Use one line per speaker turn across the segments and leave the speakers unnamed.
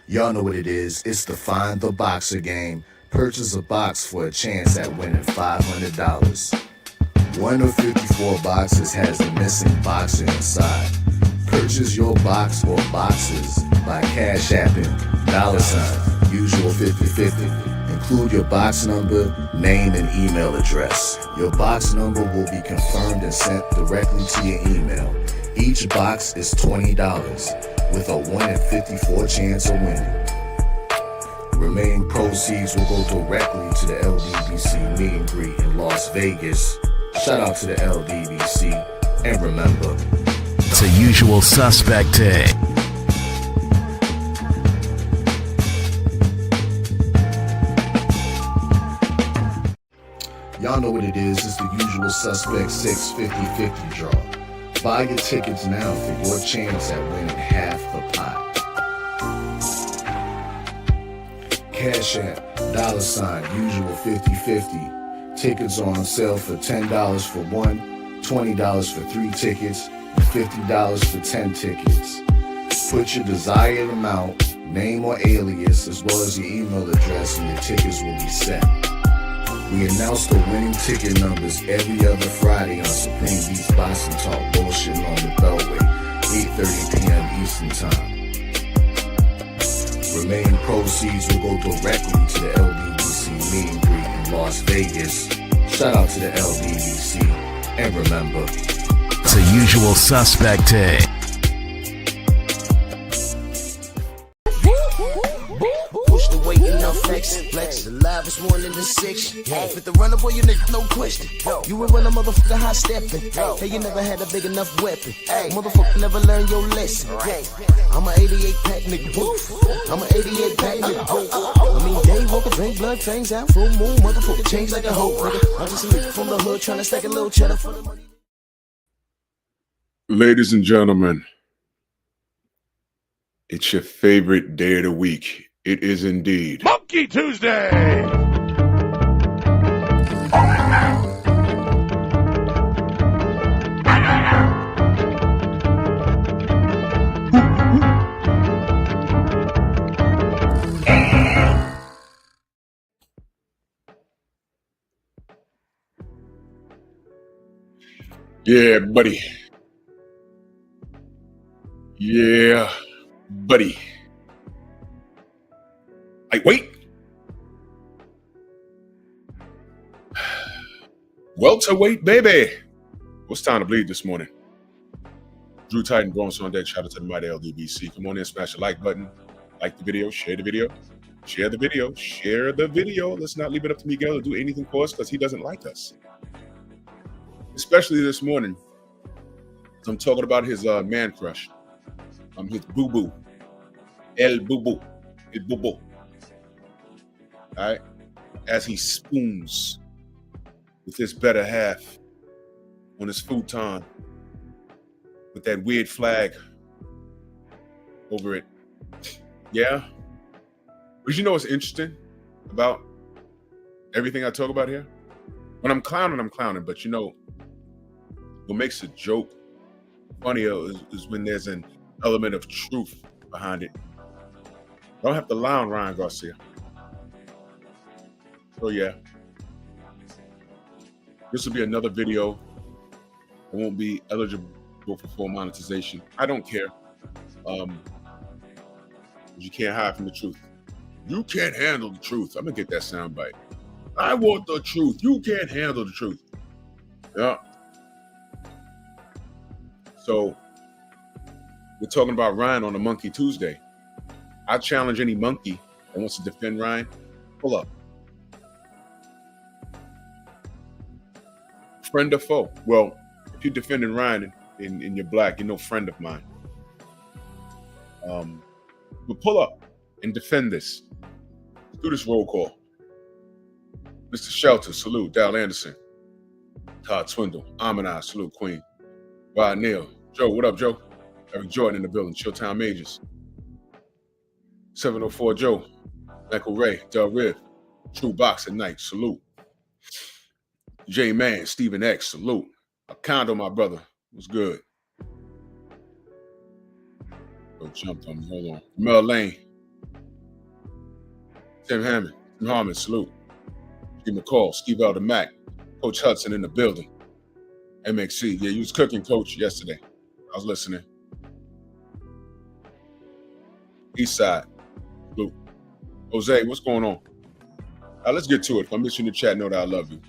Y'all know what it is. It's the Find the Boxer game. Purchase a box for a chance at winning $500. One of 54 boxes has a missing boxer inside. Purchase your box or boxes by Cash Apping $ usual 50/50. Include your box number, name, and email address. Your box number will be confirmed and sent directly to your email. Each box is $20 with a 1 in 54 chance of winning. Remaining proceeds will go directly to the LDBC meet and greet in Las Vegas. Shout out to the LDBC, and remember,
it's a usual suspect day.
Y'all know what it is. It's the usual suspect 650-50 draw. Buy your tickets now for your chance at winning half the pot. Cash App, $ usual 50/50. Tickets are on sale for $10 for one, $20 for 3 tickets, and $50 for 10 tickets. Put your desired amount, name or alias, as well as your email address, and your tickets will be set. We announce the winning ticket numbers every other Friday on Supreme Beats Boxing Talk Bullshitting on the Beltway, 8:30 p.m. Eastern Time. Remaining proceeds will go directly to the LDBC meet and greet in Las Vegas. Shout out to the LDBC, and remember,
it's a usual suspect day.
Push the weight and flex. Alive is 1 in the 6. Fit the runner, boy, you nigga, no question. You ain't run a motherfucker high stepping. Hey, you never had a big enough weapon. Motherfucker never learned your lesson. I'm a 88 pack nigga. I'm a 88 pack nigga. I mean, day walker, drink blood, fangs out, full moon, motherfucker change like a hoe. I'm just a nigga from the hood trying to stack a little cheddar for the money.
Ladies and gentlemen, it's your favorite day of the week. It is indeed
Monkey Tuesday.
Yeah, buddy. Yeah, buddy. Wait. Welterweight, baby. What's time to bleed this morning? Drew Titan, Bronx on deck. Shout out to the mighty LDBC. Come on in, smash the like button. Like the video, share the video. Share the video. Share the video. Let's not leave it up to Miguel to do anything for us because he doesn't like us. Especially this morning. I'm talking about his man crush. His boo-boo. El boo-boo. El boo-boo. All right? As he spoons with his better half on his futon with that weird flag over it. Yeah? But you know what's interesting about everything I talk about here? When I'm clowning, but you know, what makes a joke funnier is when there's an element of truth behind it. I don't have to lie on Ryan Garcia. So yeah, this will be another video that won't be eligible for full monetization. I don't care. You can't hide from the truth. You can't handle the truth. I'm gonna get that soundbite. I want the truth. You can't handle the truth. Yeah. So we're talking about Ryan on a Monkey Tuesday. I challenge any monkey that wants to defend Ryan. Pull up. Friend or foe? Well, if you're defending Ryan and you're black, you're no friend of mine. But pull up and defend this. Do this roll call. Mr. Shelter, salute. Dal Anderson. Todd Swindle. Aminai, salute. Queen. Rod Neal. Joe, what up, Joe? Eric Jordan in the building. Chilltown Majors. 704 Joe. Michael Ray. Del Riv. True Box at Night. Salute. J Man. Stephen X. Salute. Condo, my brother. What's good? Oh, jumped on me. Hold on. Mel Lane. Tim Hammond, Tim Harmon, salute. Steve McCall, Steve Elder Mack, Coach Hudson in the building. MXC, yeah, you was cooking, Coach, yesterday. I was listening. Eastside, salute. Jose, what's going on? Let's get to it. If I miss you in the chat, know that I love you.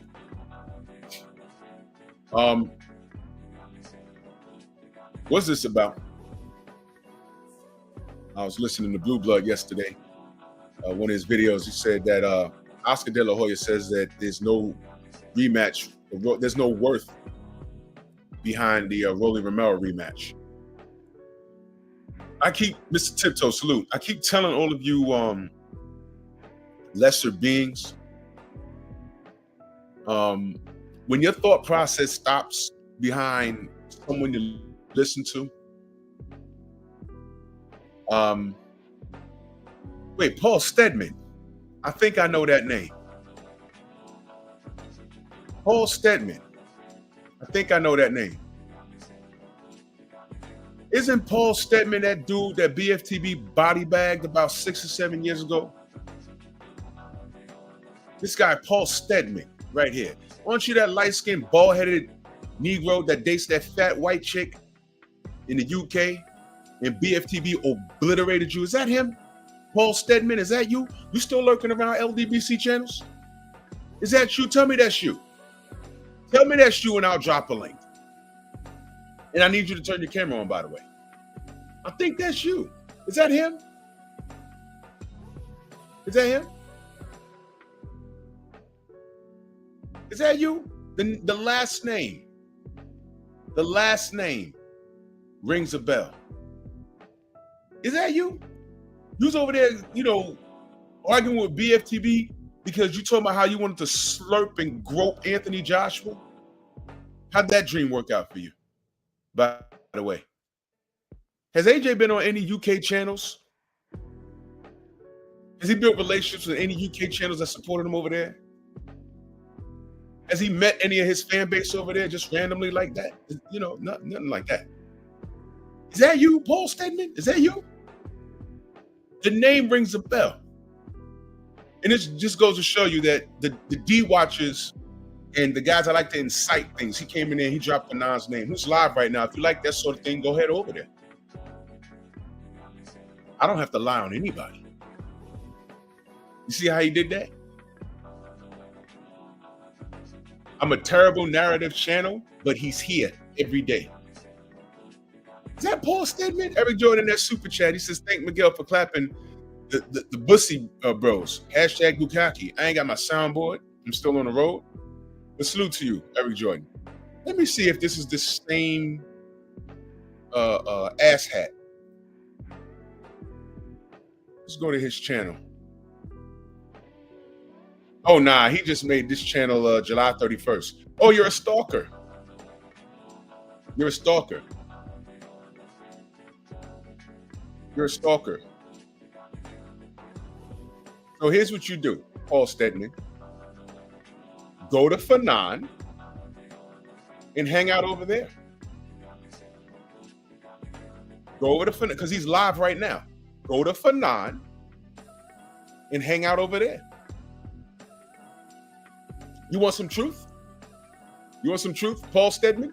What's this about? I was listening to Blue Blood yesterday. One of his videos, he said that Oscar De La Hoya says that there's no rematch, there's no worth behind the Rolly Romero rematch. I keep, Mr. Tiptoe, salute. I keep telling all of you lesser beings, when your thought process stops behind someone you listen to, wait, Paul Stedman. I think I know that name. Paul Stedman. I think I know that name. Isn't Paul Stedman that dude that BFTB body bagged about 6 or 7 years ago? This guy, Paul Stedman, right here. Aren't you that light-skinned, bald-headed Negro that dates that fat white chick in the UK and BFTB obliterated you? Is that him? Paul Stedman, is that you? You still lurking around LDBC channels? Is that you? Tell me that's you. Tell me that's you and I'll drop a link. And I need you to turn your camera on, by the way. I think that's you. Is that him? Is that him? Is that you? The last name. The last name rings a bell. Is that you? You was over there, arguing with BFTB because you told about how you wanted to slurp and grope Anthony Joshua. How'd that dream work out for you? By the way, has AJ been on any UK channels? Has he built relationships with any UK channels that supported him over there? Has he met any of his fan base over there just randomly like that? Nothing like that. Is that you, Paul Stedman? Is that you? The name rings a bell. And it just goes to show you that the D watchers and the guys that like to incite things, he came in there, he dropped Fanon's name. Who's live right now? If you like that sort of thing, go ahead over there. I don't have to lie on anybody. You see how he did that? I'm a terrible narrative channel, but he's here every day. Is that Paul Stedman? Eric Jordan, that super chat. He says, thank Miguel for clapping the Bussy bros. Hashtag Bukaki. I ain't got my soundboard. I'm still on the road. But salute to you, Eric Jordan. Let me see if this is the same ass hat. Let's go to his channel. Oh, nah, he just made this channel July 31st. Oh, you're a stalker. You're a stalker. You're a stalker. So here's what you do, Paul Stedman. Go to Fanon and hang out over there. Go over to Fanon, because he's live right now. Go to Fanon and hang out over there. You want some truth? You want some truth, Paul Stedman?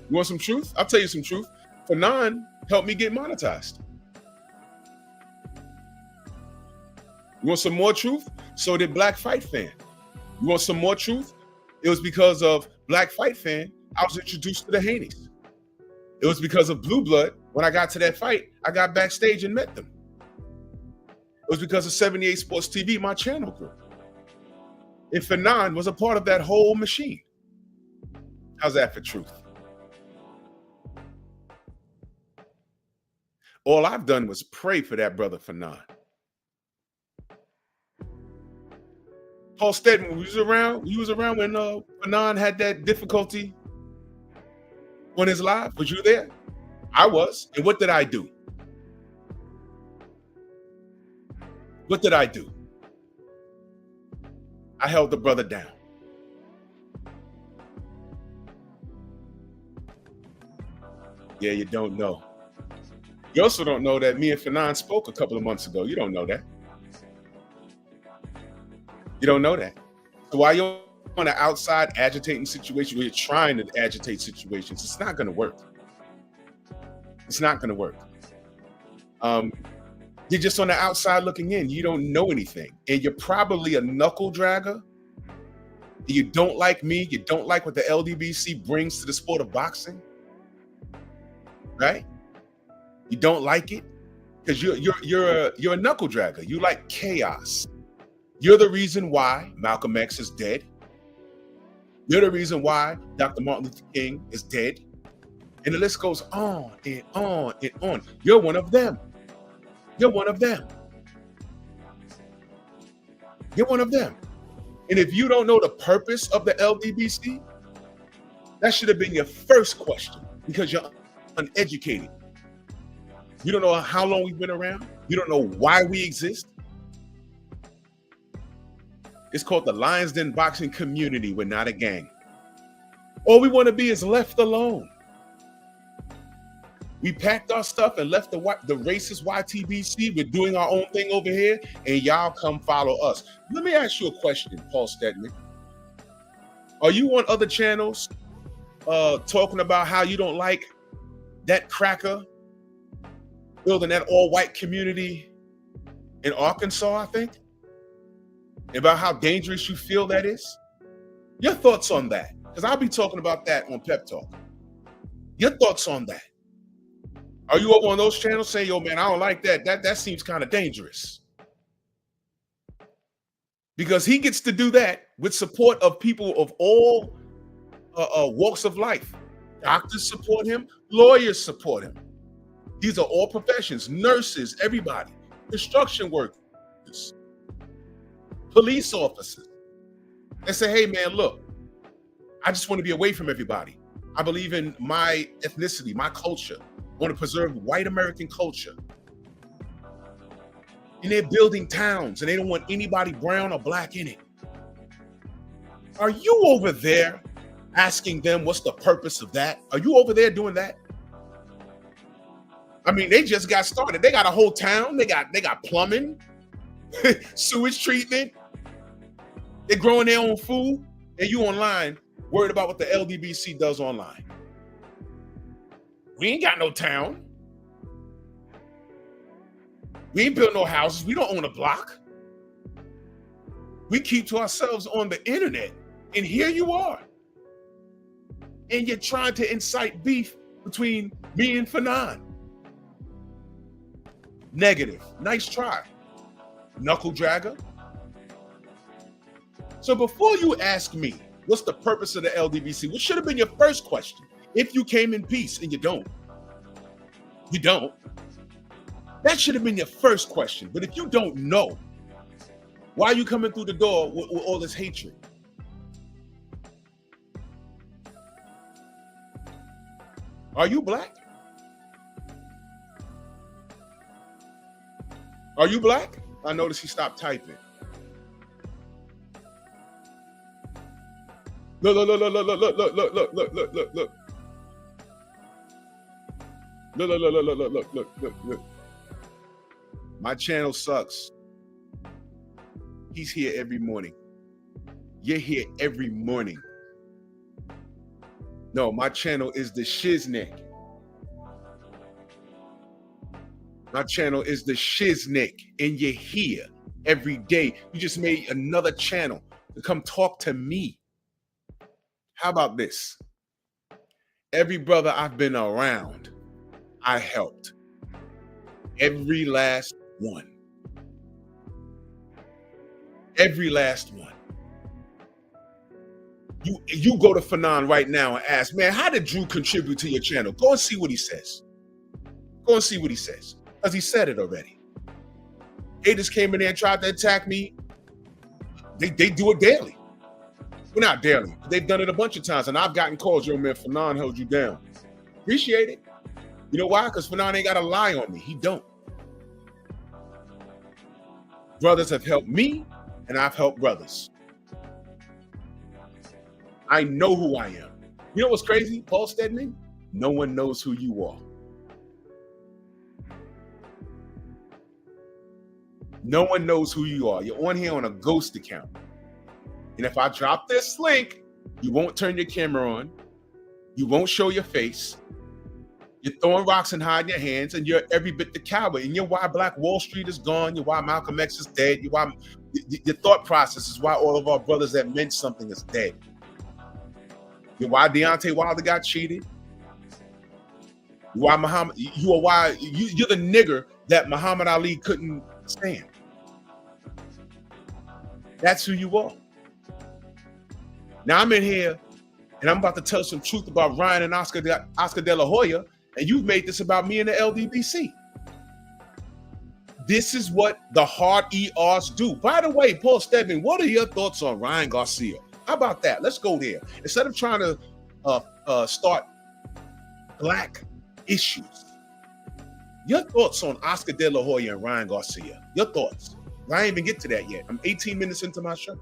You want some truth? I'll tell you some truth. Fanon helped me get monetized. You want some more truth? So did Black Fight Fan. You want some more truth? It was because of Black Fight Fan I was introduced to the Haneys. It was because of Blue Blood. When I got to that fight, I got backstage and met them. It was because of 78 Sports TV, my channel grew. And Fanon was a part of that whole machine. How's that for truth? All I've done was pray for that brother Fanon. Paul Stedman, you was around when Fanon had that difficulty on his live? Was you there? I was. And what did I do? What did I do? I held the brother down. Yeah, you don't know. You also don't know that me and Fanon spoke a couple of months ago. You don't know that. You don't know that. So while you're on the outside agitating situations, where you're trying to agitate situations, it's not going to work. It's not going to work. You're just on the outside looking in. You don't know anything. And you're probably a knuckle dragger. You don't like me. You don't like what the LDBC brings to the sport of boxing. Right? You don't like it because you're a knuckle dragger. You like chaos. You're the reason why Malcolm X is dead. You're the reason why Dr. Martin Luther King is dead. And the list goes on and on and on. You're one of them. You're one of them. You're one of them. And if you don't know the purpose of the LDBC, that should have been your first question, because you're uneducated. You don't know how long we've been around. You don't know why we exist. It's called the Lions Den boxing community. We're not a gang. All we want to be is left alone. We packed our stuff and left the racist YTBC. We're doing our own thing over here, and y'all come follow us. Let me ask you a question, Paul Stedman. Are you on other channels talking about how you don't like that cracker building that all-white community in Arkansas, I think? About how dangerous you feel that is? Your thoughts on that? Because I'll be talking about that on Pep Talk. Your thoughts on that? Are you over on those channels saying, yo, man, I don't like that. That seems kind of dangerous? Because he gets to do that with support of people of all walks of life. Doctors support him. Lawyers support him. These are all professions. Nurses, everybody. Construction workers. Police officers. They say, hey, man, look, I just want to be away from everybody. I believe in my ethnicity, my culture. I want to preserve white American culture. And they're building towns, and they don't want anybody brown or black in it. Are you over there asking them what's the purpose of that? Are you over there doing that? I mean, they just got started. They got a whole town. They got plumbing, sewage treatment. They're growing their own food, and you online worried about what the LDBC does online. We ain't got no town. We ain't built no houses. We don't own a block. We keep to ourselves on the internet, and here you are. And you're trying to incite beef between me and Fanon. Negative. Nice try, knuckle dragger. So before you ask me, what's the purpose of the LDBC, which should have been your first question, if you came in peace, and you don't. That should have been your first question. But if you don't know, why are you coming through the door with all this hatred? Are you black? Are you black? I noticed he stopped typing. Look. Look. My channel sucks. He's here every morning. You're here every morning. No, my channel is the Shiznick. My channel is the Shiznick, and you're here every day. You just made another channel to come talk to me. How about this? Every brother I've been around, I helped. Every last one. Every last one. You go to Fanon right now and ask, man, how did Drew contribute to your channel? Go and see what he says. Go and see what he says. Because he said it already. Haters came in there and tried to attack me. They do it daily. Well, not daily. They've done it a bunch of times, and I've gotten calls, yo, man, Fanon held you down. Appreciate it. You know why? Because Fanon ain't got to lie on me. He don't. Brothers have helped me, and I've helped brothers. I know who I am. You know what's crazy, Paul Stedman? No one knows who you are. No one knows who you are. You're on here on a ghost account. And if I drop this link, you won't turn your camera on. You won't show your face. You're throwing rocks and hiding your hands, and you're every bit the coward. And you're why Black Wall Street is gone. You're why Malcolm X is dead. You're why your thought process is why all of our brothers that meant something is dead. You're why Deontay Wilder got cheated. You're why you're the nigger that Muhammad Ali couldn't stand. That's who you are. Now I'm in here and I'm about to tell some truth about Ryan and Oscar De La Hoya, and you've made this about me and the LDBC. This is what the hard ERs do. By the way, Paul Stedman, what are your thoughts on Ryan Garcia? How about that? Let's go there. Instead of trying to start black issues, your thoughts on Oscar De La Hoya and Ryan Garcia. Your thoughts. I ain't even get to that yet. I'm 18 minutes into my show.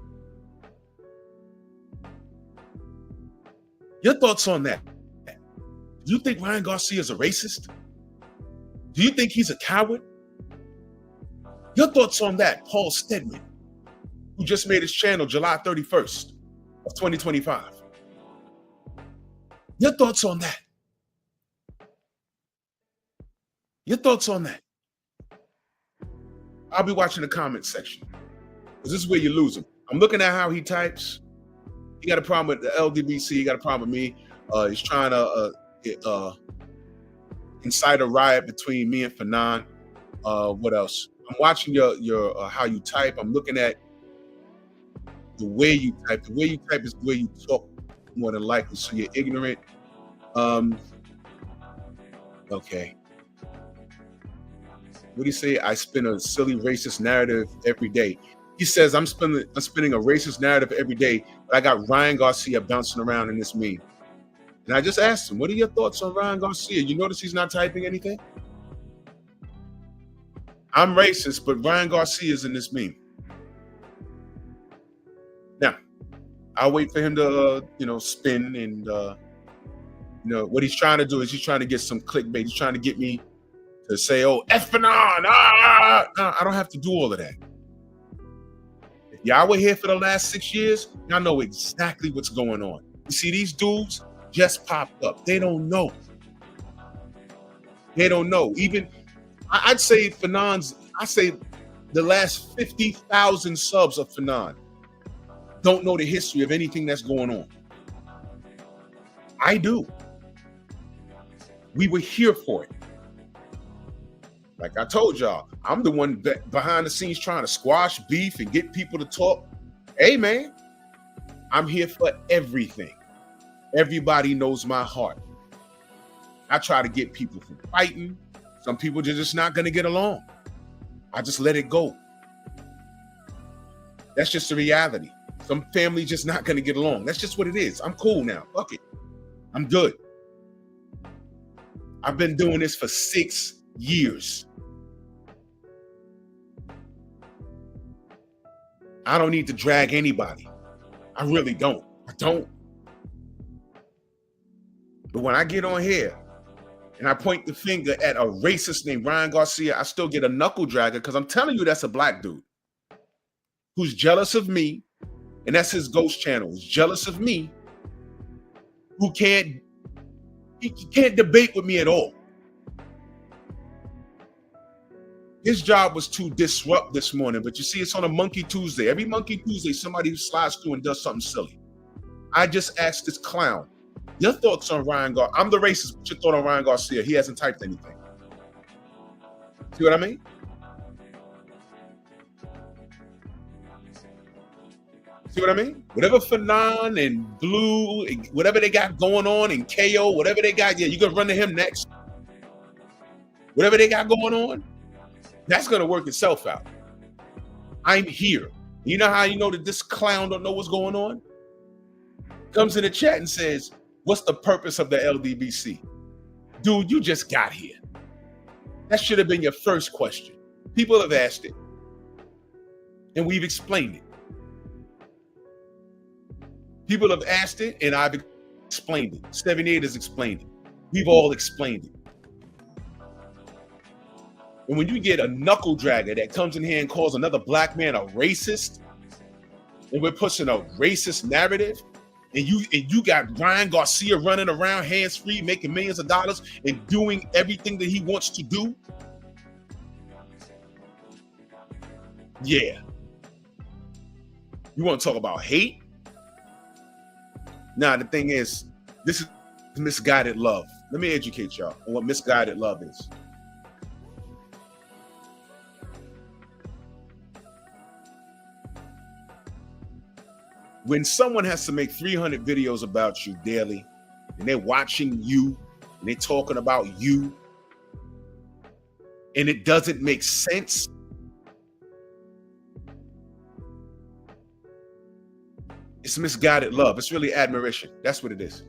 Your thoughts on that? Do you think Ryan Garcia is a racist? Do you think he's a coward? Your thoughts on that, Paul Stedman, who just made his channel July 31st of 2025. Your thoughts on that? Your thoughts on that? I'll be watching the comment section, because this is where you lose him. I'm looking at how he types. He got a problem with the LDBC. He got a problem with me. He's trying to incite a riot between me and Fanon. What else? I'm watching your how you type. I'm looking at the way you type. The way you type is the way you talk, more than likely. So you're ignorant. Okay. What do you say? I spin a silly racist narrative every day. He says I'm spinning a racist narrative every day, but I got Ryan Garcia bouncing around in this meme. And I just asked him, what are your thoughts on Ryan Garcia? You notice he's not typing anything? I'm racist, but Ryan Garcia is in this meme. Now, I'll wait for him to, spin and, what he's trying to do is he's trying to get some clickbait. He's trying to get me to say, oh, effing on. I don't have to do all of that. If y'all were here for the last 6 years, y'all know exactly what's going on. You see, these dudes just popped up. They don't know. They don't know. Even, I'd say the last 50,000 subs of Fanon don't know the history of anything that's going on. I do. We were here for it. Like I told y'all, I'm the one that behind the scenes trying to squash beef and get people to talk. Hey, man, I'm here for everything. Everybody knows my heart. I try to get people from fighting. Some people are just not going to get along. I just let it go. That's just the reality. Some family just not going to get along. That's just what it is. I'm cool now. Fuck it. I'm good. I've been doing this for 6 years. I don't need to drag anybody. I really don't. I don't. But when I get on here and I point the finger at a racist named Ryan Garcia, I still get a knuckle dragger because I'm telling you that's a black dude who's jealous of me, and that's his ghost channel. He's jealous of me, who can't debate with me at all. His job was to disrupt this morning, but you see, it's on a Monkey Tuesday. Every Monkey Tuesday, somebody slides through and does something silly. I just asked this clown, your thoughts on Ryan Garcia? I'm the racist, but your thought on Ryan Garcia? He hasn't typed anything. See what I mean? See what I mean? Whatever Fanon and Blue, whatever they got going on, and KO, whatever they got, yeah, you're going to run to him next. Whatever they got going on, that's going to work itself out. I'm here. You know how you know that this clown don't know what's going on? Comes in the chat and says, what's the purpose of the LDBC? Dude, you just got here. That should have been your first question. People have asked it. And we've explained it. People have asked it, and I've explained it. 78 has explained it. We've all explained it. And when you get a knuckle dragger that comes in here and calls another black man a racist, and we're pushing a racist narrative, and you got Ryan Garcia running around hands-free, making millions of dollars and doing everything that he wants to do. Yeah. You want to talk about hate? Nah, the thing is, this is misguided love. Let me educate y'all on what misguided love is. When someone has to make 300 videos about you daily, and they're watching you, and they're talking about you, and it doesn't make sense, it's misguided love. It's really admiration. That's what it is.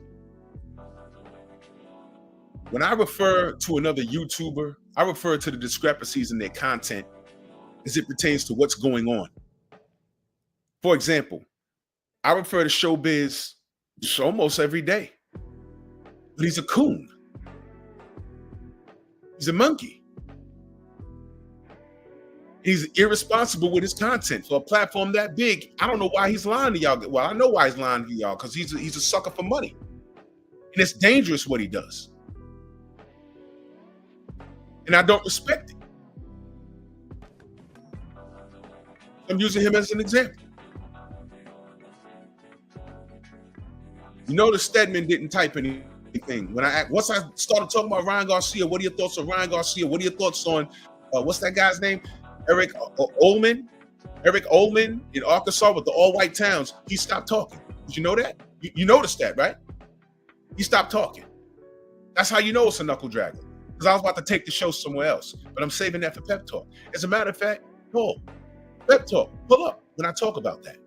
When I refer to another YouTuber, I refer to the discrepancies in their content as it pertains to what's going on. For example, I refer to Showbiz almost every day. But he's a coon. He's a monkey. He's irresponsible with his content for a platform that big. I don't know why he's lying to y'all. Well, I know why he's lying to y'all, because he's a sucker for money. And it's dangerous what he does. And I don't respect it. I'm using him as an example. You notice Stedman didn't type anything. Once I started talking about Ryan Garcia, what are your thoughts on Ryan Garcia? What are your thoughts on, what's that guy's name? Eric Ullman in Arkansas with the all-white towns. He stopped talking. Did you know that? You noticed that, right? He stopped talking. That's how you know it's a knuckle dragger. Because I was about to take the show somewhere else, but I'm saving that for Pep Talk. As a matter of fact, Paul, Pep Talk, pull up when I talk about that.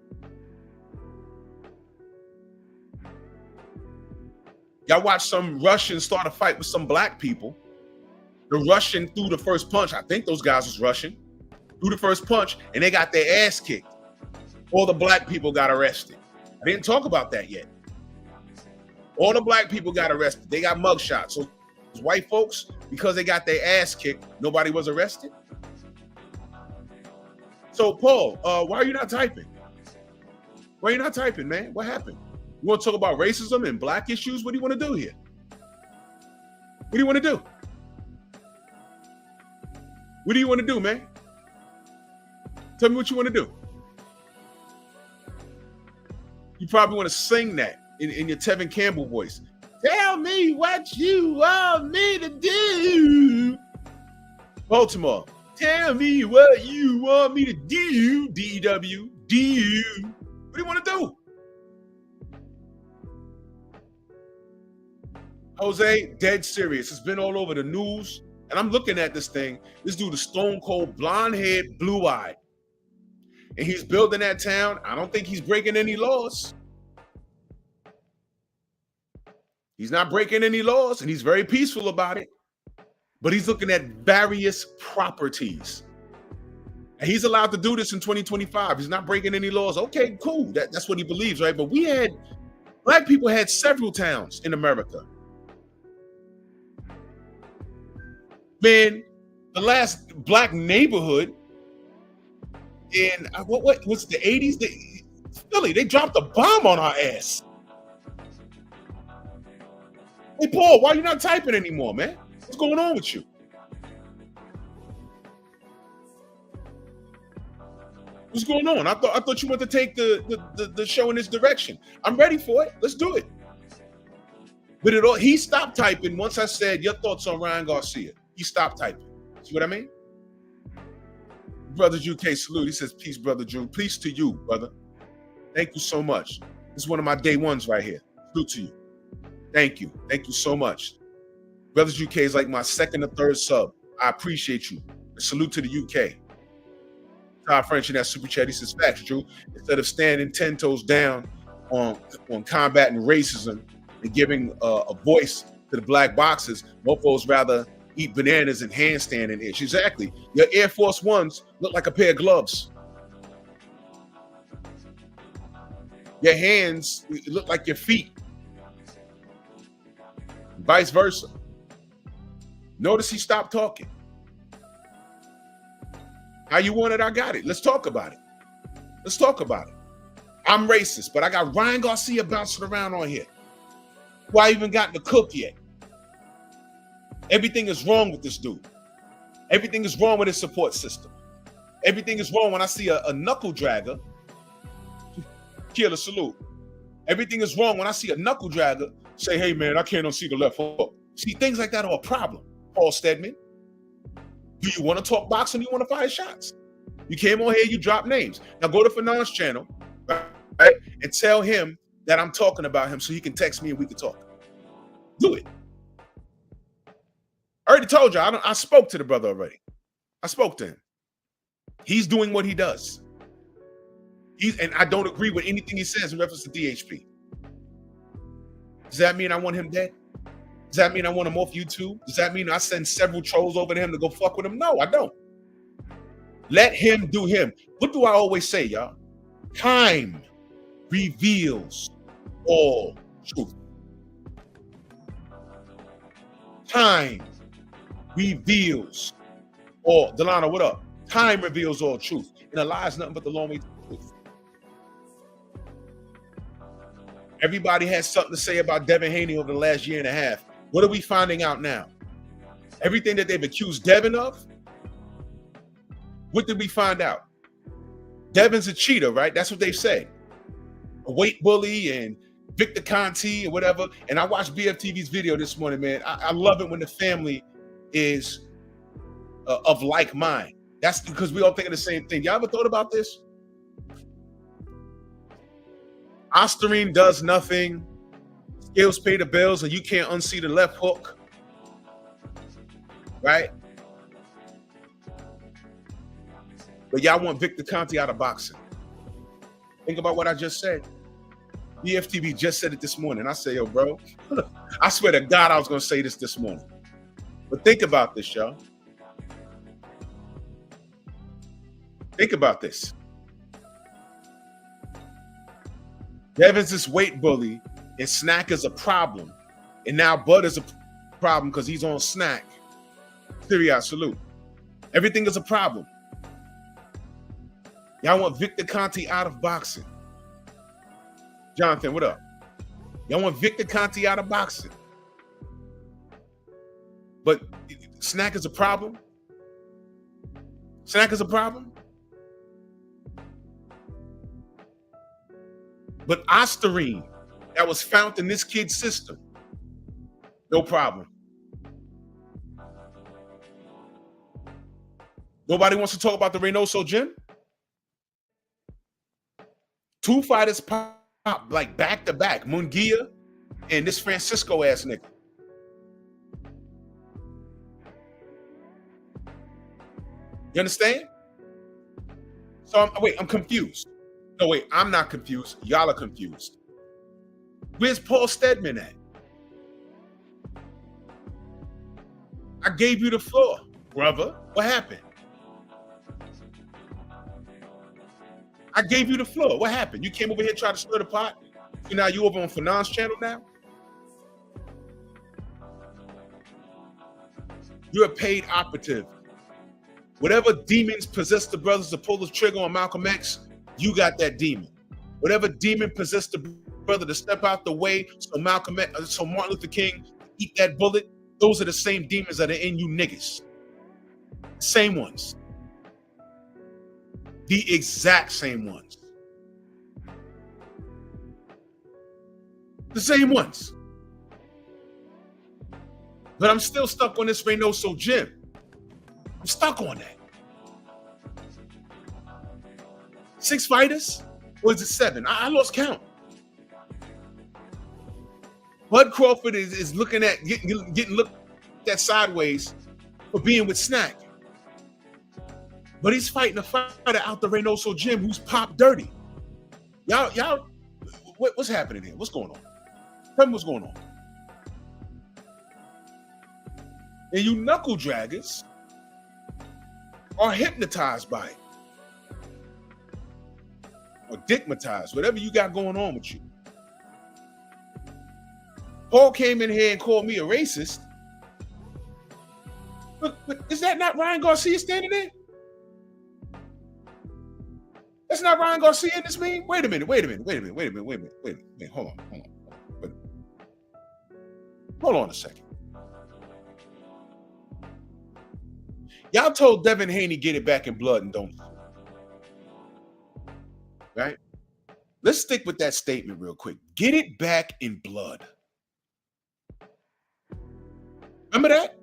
Y'all watch some Russian start a fight with some black people. The Russian threw the first punch. I think those guys was Russian. Threw the first punch, and they got their ass kicked. All the black people got arrested. I didn't talk about that yet. All the black people got arrested. They got mugshots. So white folks, because they got their ass kicked, nobody was arrested. So Paul, why are you not typing? Why are you not typing, man? What happened? You want to talk about racism and black issues? What do you want to do here? What do you want to do? What do you want to do, man? Tell me what you want to do. You probably want to sing that in your Tevin Campbell voice. Tell me what you want me to do. Baltimore, tell me what you want me to do. DW, do. What do you want to do? Jose, dead serious. It's been all over the news. And I'm looking at this thing. This dude is stone cold, blonde head, blue eyed. And he's building that town. I don't think he's breaking any laws. He's not breaking any laws, and he's very peaceful about it. But he's looking at various properties. And he's allowed to do this in 2025. He's not breaking any laws. Okay, cool. That's what he believes, right? But black people had several towns in America. Man, the last black neighborhood in what was the 80s? Philly, they dropped a bomb on our ass. Hey Paul, why are you not typing anymore, man? What's going on with you? What's going on? I thought you wanted to take the show in this direction. I'm ready for it. Let's do it. But he stopped typing once I said your thoughts on Ryan Garcia. He stopped typing. See what I mean? Brother Drew K, salute. He says, peace, Brother Drew. Peace to you, brother. Thank you so much. This is one of my day ones right here. Salute to you. Thank you. Thank you so much. Brother Drew K is like my second or third sub. I appreciate you. And salute to the UK. Todd French in that super chat. He says, facts, Drew. Instead of standing 10 toes down on combating racism and giving a voice to the black boxers, mofos rather eat bananas and handstand and ish. Exactly. Your Air Force Ones look like a pair of gloves. Your hands look like your feet. Vice versa. Notice he stopped talking. How you want it, I got it. Let's talk about it. Let's talk about it. I'm racist, but I got Ryan Garcia bouncing around on here. Who I even got to cook yet. Everything is wrong with this dude. Everything is wrong with his support system. Everything is wrong when I see a knuckle dragger. Kill a salute. Everything is wrong when I see a knuckle dragger say, hey man, I can't unsee the left hook. See, things like that are a problem, Paul Stedman. Do you want to talk boxing? You want to fire shots? You came on here, you drop names. Now go to Fernand's channel, right, and tell him that I'm talking about him so he can text me and we can talk. Do it. I already told you, I spoke to the brother already. I spoke to him. He's doing what he does. And I don't agree with anything he says in reference to DHP. Does that mean I want him dead? Does that mean I want him off YouTube? Does that mean I send several trolls over to him to go fuck with him? No, I don't. Let him do him. What do I always say, y'all? Time reveals all truth. Time reveals all. Delano, what up? Time reveals all truth. And a lie is nothing but the long way to the truth. Everybody has something to say about Devin Haney over the last year and a half. What are we finding out now? Everything that they've accused Devin of? What did we find out? Devin's a cheater, right? That's what they say. A weight bully and Victor Conti or whatever. And I watched BFTV's video this morning, man. I love it when the family is of like mind. That's because we all thinking the same thing. Y'all ever thought about this? Osterine does nothing. Skills pay the bills, and you can't unsee the left hook. Right? But y'all want Victor Conti out of boxing. Think about what I just said. BFTV just said it this morning. I say, yo, bro, I swear to God I was going to say this morning. But think about this, y'all. Think about this. Devin's this weight bully, and Snack is a problem. And now Bud is a problem because he's on Snack. Serious salute. Everything is a problem. Y'all want Victor Conti out of boxing. Jonathan, what up? Y'all want Victor Conti out of boxing. But Snack is a problem? Snack is a problem? But Osterine, that was found in this kid's system, no problem. Nobody wants to talk about the Reynoso gym? Two fighters pop like back to back, Munguia and this Francisco ass nigga. You understand? So I'm confused. No, wait, I'm not confused. Y'all are confused. Where's Paul Stedman at? I gave you the floor, brother. What happened? I gave you the floor. What happened? You came over here trying to stir the pot? So now you over on Fernand's channel now? You're a paid operative. Whatever demons possess the brothers to pull the trigger on Malcolm X, you got that demon. Whatever demon possessed the brother to step out the way so Martin Luther King eat that bullet, those are the same demons that are in you niggas. Same ones. The exact same ones. The same ones. But I'm still stuck on this Reynoso gym. I'm stuck on that. 6 fighters? Or is it 7? I lost count. Bud Crawford is looking at getting looked at sideways for being with Snack. But he's fighting a fighter out the Reynoso gym who's pop dirty. Y'all, what's happening here? What's going on? Tell me what's going on. And you knuckle draggers are hypnotized by it. Or dickmatized, whatever you got going on with you. Paul came in here and called me a racist. But is that not Ryan Garcia standing there? That's not Ryan Garcia in this meme? Wait a minute. Hold on. Hold on a second. Y'all told Devin Haney get it back in blood and don't. Right? Let's stick with that statement real quick. Get it back in blood. Remember that?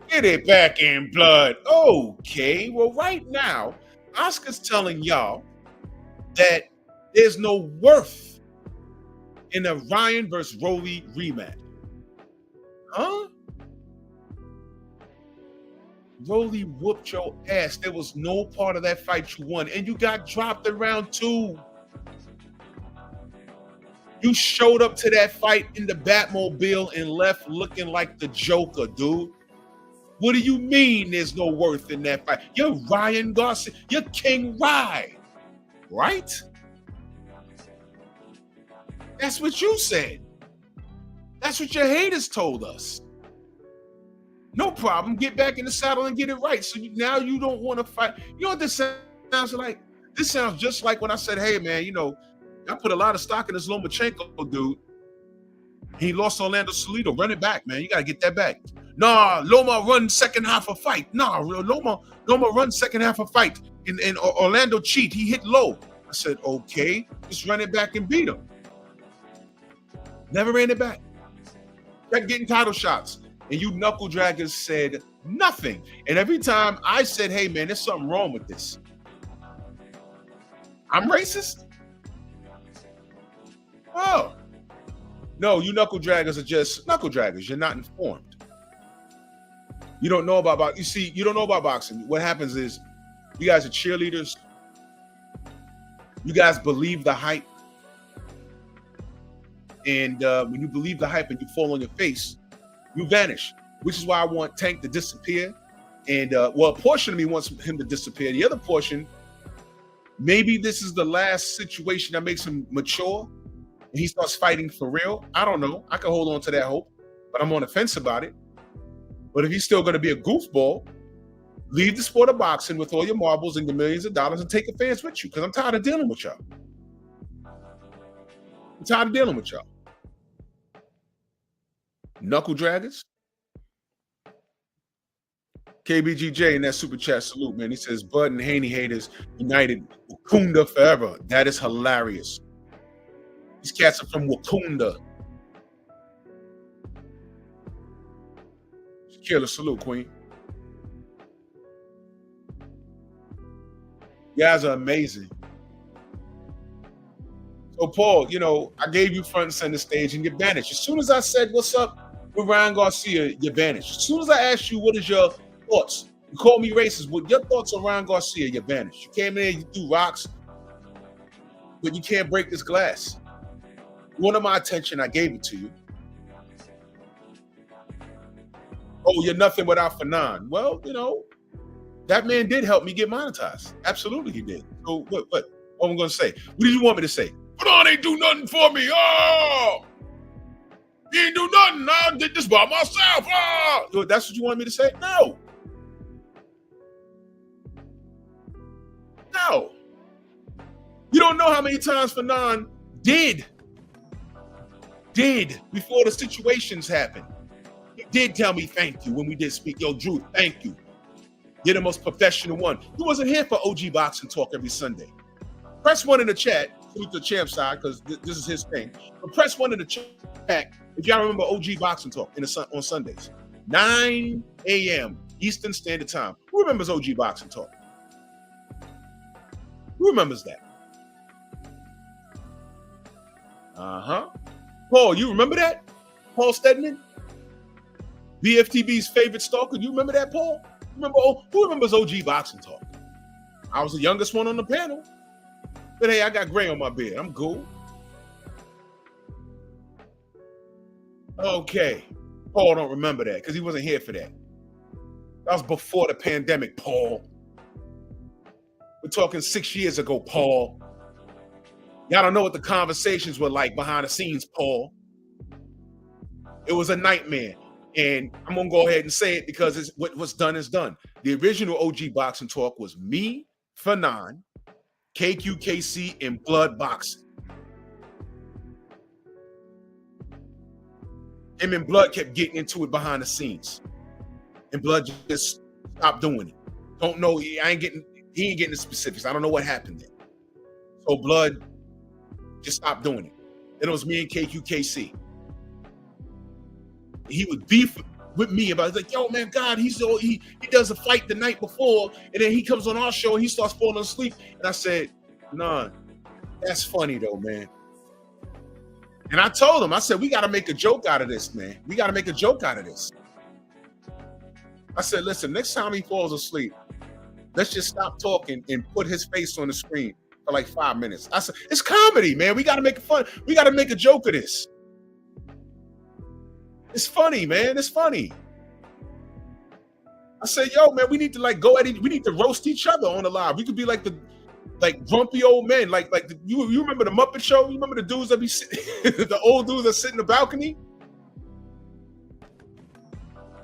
Get it back in blood. Okay. Well, right now, Oscar's telling y'all that there's no worth in a Ryan versus Rolly rematch. Huh? Rolly whooped your ass. There was no part of that fight you won, and you got dropped in round 2. You showed up to that fight in the Batmobile and left looking like the Joker, dude. What do you mean there's no worth in that fight? You're Ryan Garcia. You're King Rye, right? That's what you said. That's what your haters told us. No problem. Get back in the saddle and get it right. So now you don't want to fight. You know what this sounds like? This sounds just like when I said, hey, man, I put a lot of stock in this Lomachenko dude. He lost Orlando Salido. Run it back, man. You got to get that back. Nah, Loma run second half of fight. Nah, Loma run second half of fight. And Orlando cheat. He hit low. I said, okay, just run it back and beat him. Never ran it back. Kept getting title shots. And you knuckle draggers said nothing. And every time I said, hey, man, there's something wrong with this. I'm racist? Oh. No, you knuckle draggers are just knuckle draggers. You're not informed. You don't know about boxing. You see, you don't know about boxing. What happens is you guys are cheerleaders. You guys believe the hype. And when you believe the hype and you fall on your face, you vanish, which is why I want Tank to disappear. And a portion of me wants him to disappear. The other portion, maybe this is the last situation that makes him mature and he starts fighting for real. I don't know. I can hold on to that hope, but I'm on the fence about it. But if he's still going to be a goofball, leave the sport of boxing with all your marbles and your millions of dollars and take your fans with you, because I'm tired of dealing with y'all. I'm tired of dealing with y'all. Knuckle draggers. KBGJ in that super chat salute, man. He says, Bud and Haney haters united. Wakanda forever. That is hilarious. These cats are from Wakanda. Killer salute, Queen. You guys are amazing. So, Paul, I gave you front and center stage and you vanished. As soon as I said, what's up with Ryan Garcia, you vanished. As soon as I asked you, what is your thoughts? You called me racist. What your thoughts on Ryan Garcia, you vanished. You came in, you threw rocks, but you can't break this glass. You wanted my attention, I gave it to you. Oh, you're nothing without Fanon. Well, that man did help me get monetized. Absolutely, he did. So what am I going to say? What do you want me to say? Fanon ain't do nothing for me. Oh, he ain't do nothing. I did this by myself. Oh, that's what you want me to say? No. No. You don't know how many times Fanon did before the situations happened. He did tell me thank you when we did speak. Yo, Drew, thank you. You're the most professional one. He wasn't here for OG Boxing Talk every Sunday. Press 1 in the chat, salute the champ side, because this is his thing. But press 1 in the chat if y'all remember OG Boxing Talk on Sundays. 9 a.m. Eastern Standard Time. Who remembers OG Boxing Talk? Who remembers that? Uh-huh. Paul, you remember that? Paul Stedman? BFTB's favorite stalker. You remember that, Paul? Who remembers OG Boxing Talk? I was the youngest one on the panel. But hey, I got gray on my beard. I'm cool. Okay. Paul don't remember that because he wasn't here for that. That was before the pandemic, Paul. We're talking 6 years ago, Paul. Y'all don't know what the conversations were like behind the scenes, Paul. It was a nightmare. And I'm going to go ahead and say it because what's done is done. The original OG Boxing Talk was me, Fanon, KQKC and Blood boxing. Him and Blood kept getting into it behind the scenes. And Blood just stopped doing it. Don't know. He ain't getting the specifics. I don't know what happened there. So Blood just stopped doing it. Then it was me and KQKC. He would beef with me about it. He's like, yo, man, God, he does a fight the night before, and then he comes on our show and he starts falling asleep. And I said, nah, that's funny though, man. And I told him, I said, we got to make a joke out of this, man. We got to make a joke out of this. I said, listen, next time he falls asleep, let's just stop talking and put his face on the screen for like 5 minutes. I said, it's comedy, man. We got to make it fun. We got to make a joke of this. It's funny, man. It's funny. I said, yo, man, we need to like go at it. We need to roast each other on the live. We could be like grumpy old men. You remember the Muppet Show? You remember the dudes that be sitting, the old dudes that sit in the balcony?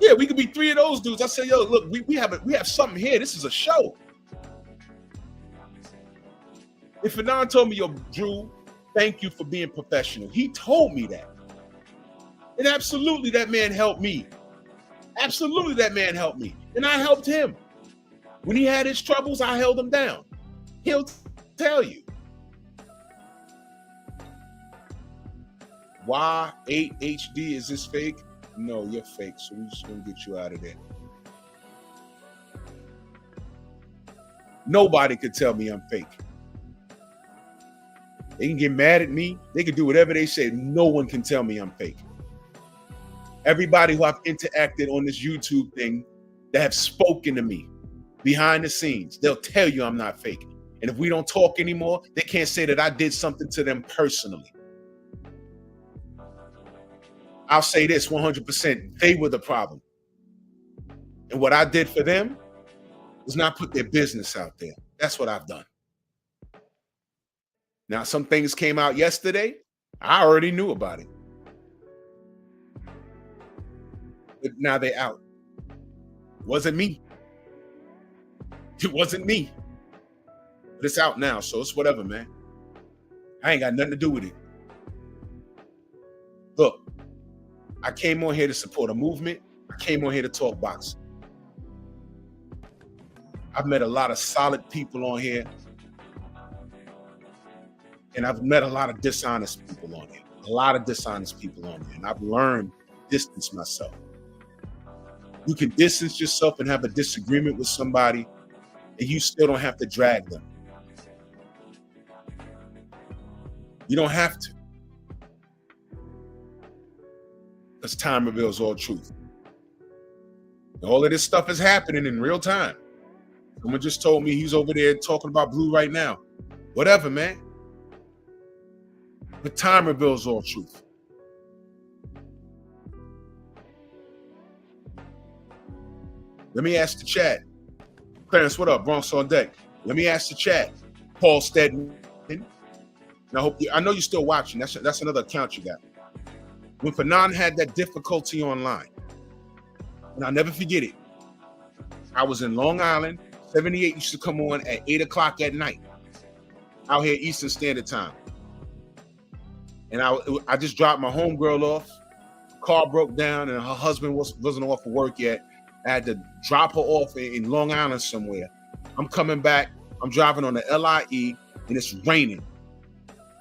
Yeah, we could be 3 of those dudes. I said, yo, look, we have something here. This is a show. If Fanon told me, yo, Drew, thank you for being professional. He told me that. And absolutely that man helped me. Absolutely that man helped me. And I helped him. When he had his troubles, I held him down. He'll tell you. Why 8HD? Is this fake? No, you're fake. So we're just going to get you out of there. Nobody could tell me I'm fake. They can get mad at me. They can do whatever they say. No one can tell me I'm fake. Everybody who I've interacted on this YouTube thing that have spoken to me behind the scenes, they'll tell you I'm not fake. And if we don't talk anymore, they can't say that I did something to them personally. I'll say this 100%. They were the problem. And what I did for them was not put their business out there. That's what I've done. Now, some things came out yesterday. I already knew about it. But now they're out. It wasn't me. It wasn't me. But it's out now, so it's whatever, man. I ain't got nothing to do with it. Look, I came on here to support a movement. I came on here to talk boxing. I've met a lot of solid people on here. And I've met a lot of dishonest people on here. A lot of dishonest people on here. And I've learned to distance myself. You can distance yourself and have a disagreement with somebody, and you still don't have to drag them. You don't have to. Because time reveals all truth. All of this stuff is happening in real time. Someone just told me he's over there talking about blue right now. Whatever, man. But time reveals all truth. Let me ask the chat. Clarence, what up? Bronx on deck. Let me ask the chat. Paul Stedman. And I know you're still watching. That's another account you got. When Fanon had that difficulty online, and I'll never forget it, I was in Long Island. 78 used to come on at 8 o'clock at night out here Eastern Standard Time. And I just dropped my homegirl off. Car broke down and her husband wasn't off of work yet. I had to drop her off in Long Island somewhere. I'm coming back. I'm driving on the LIE and it's raining.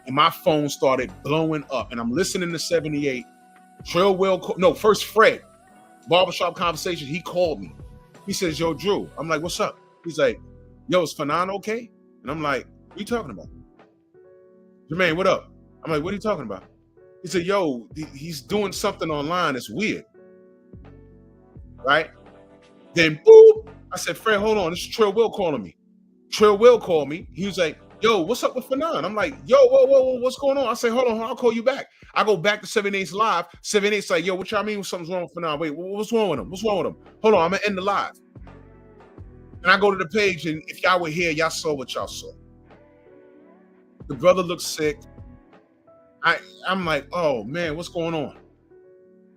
And my phone started blowing up. And I'm listening to 78. First Fred. Barbershop Conversation. He called me. He says, yo, Drew. I'm like, what's up? He's like, yo, is Fanon okay? And I'm like, what are you talking about? Jermaine, what up? I'm like, what are you talking about? He said, yo, he's doing something online. It's weird. Right? Then, boop. I said, Fred, hold on. This is Trill Will calling me. Trill Will called me. He was like, yo, what's up with Fanon? I'm like, yo, whoa, what's going on? I say, hold on, I'll call you back. I go back to 78's live. 78's like, yo, what y'all mean something's wrong with Fanon? Wait, what's wrong with him? What's wrong with him? Hold on, I'm going to end the live. And I go to the page, and if y'all were here, y'all saw what y'all saw. The brother looks sick. I'm like, oh, man, what's going on?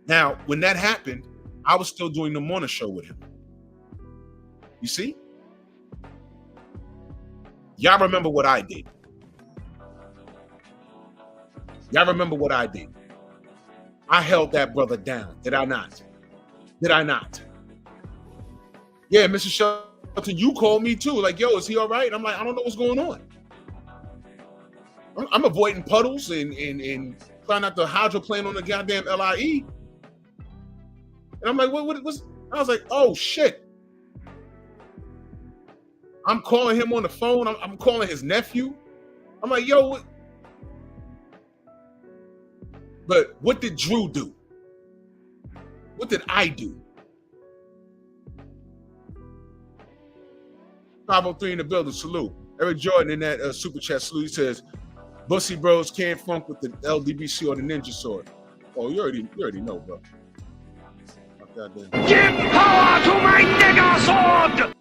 Now, when that happened, I was still doing the morning show with him. You see? Y'all remember what I did. Y'all remember what I did. I held that brother down. Did I not? Did I not? Yeah, Mr. Shelton, you called me too. Like, yo, is he all right? I'm like, I don't know what's going on. I'm avoiding puddles and trying not to hydroplane on the goddamn LIE. And I'm like, what's, I was like, oh shit. I'm calling him on the phone. I'm calling his nephew. I'm like, yo, what? But what did Drew do? What did I do? 503 in the building, salute. Eric Jordan in that super chat salute, he says, Bussy Bros can't funk with the LDBC or the Ninja Sword. Oh, you already know, bro. Give power to my nigga sword!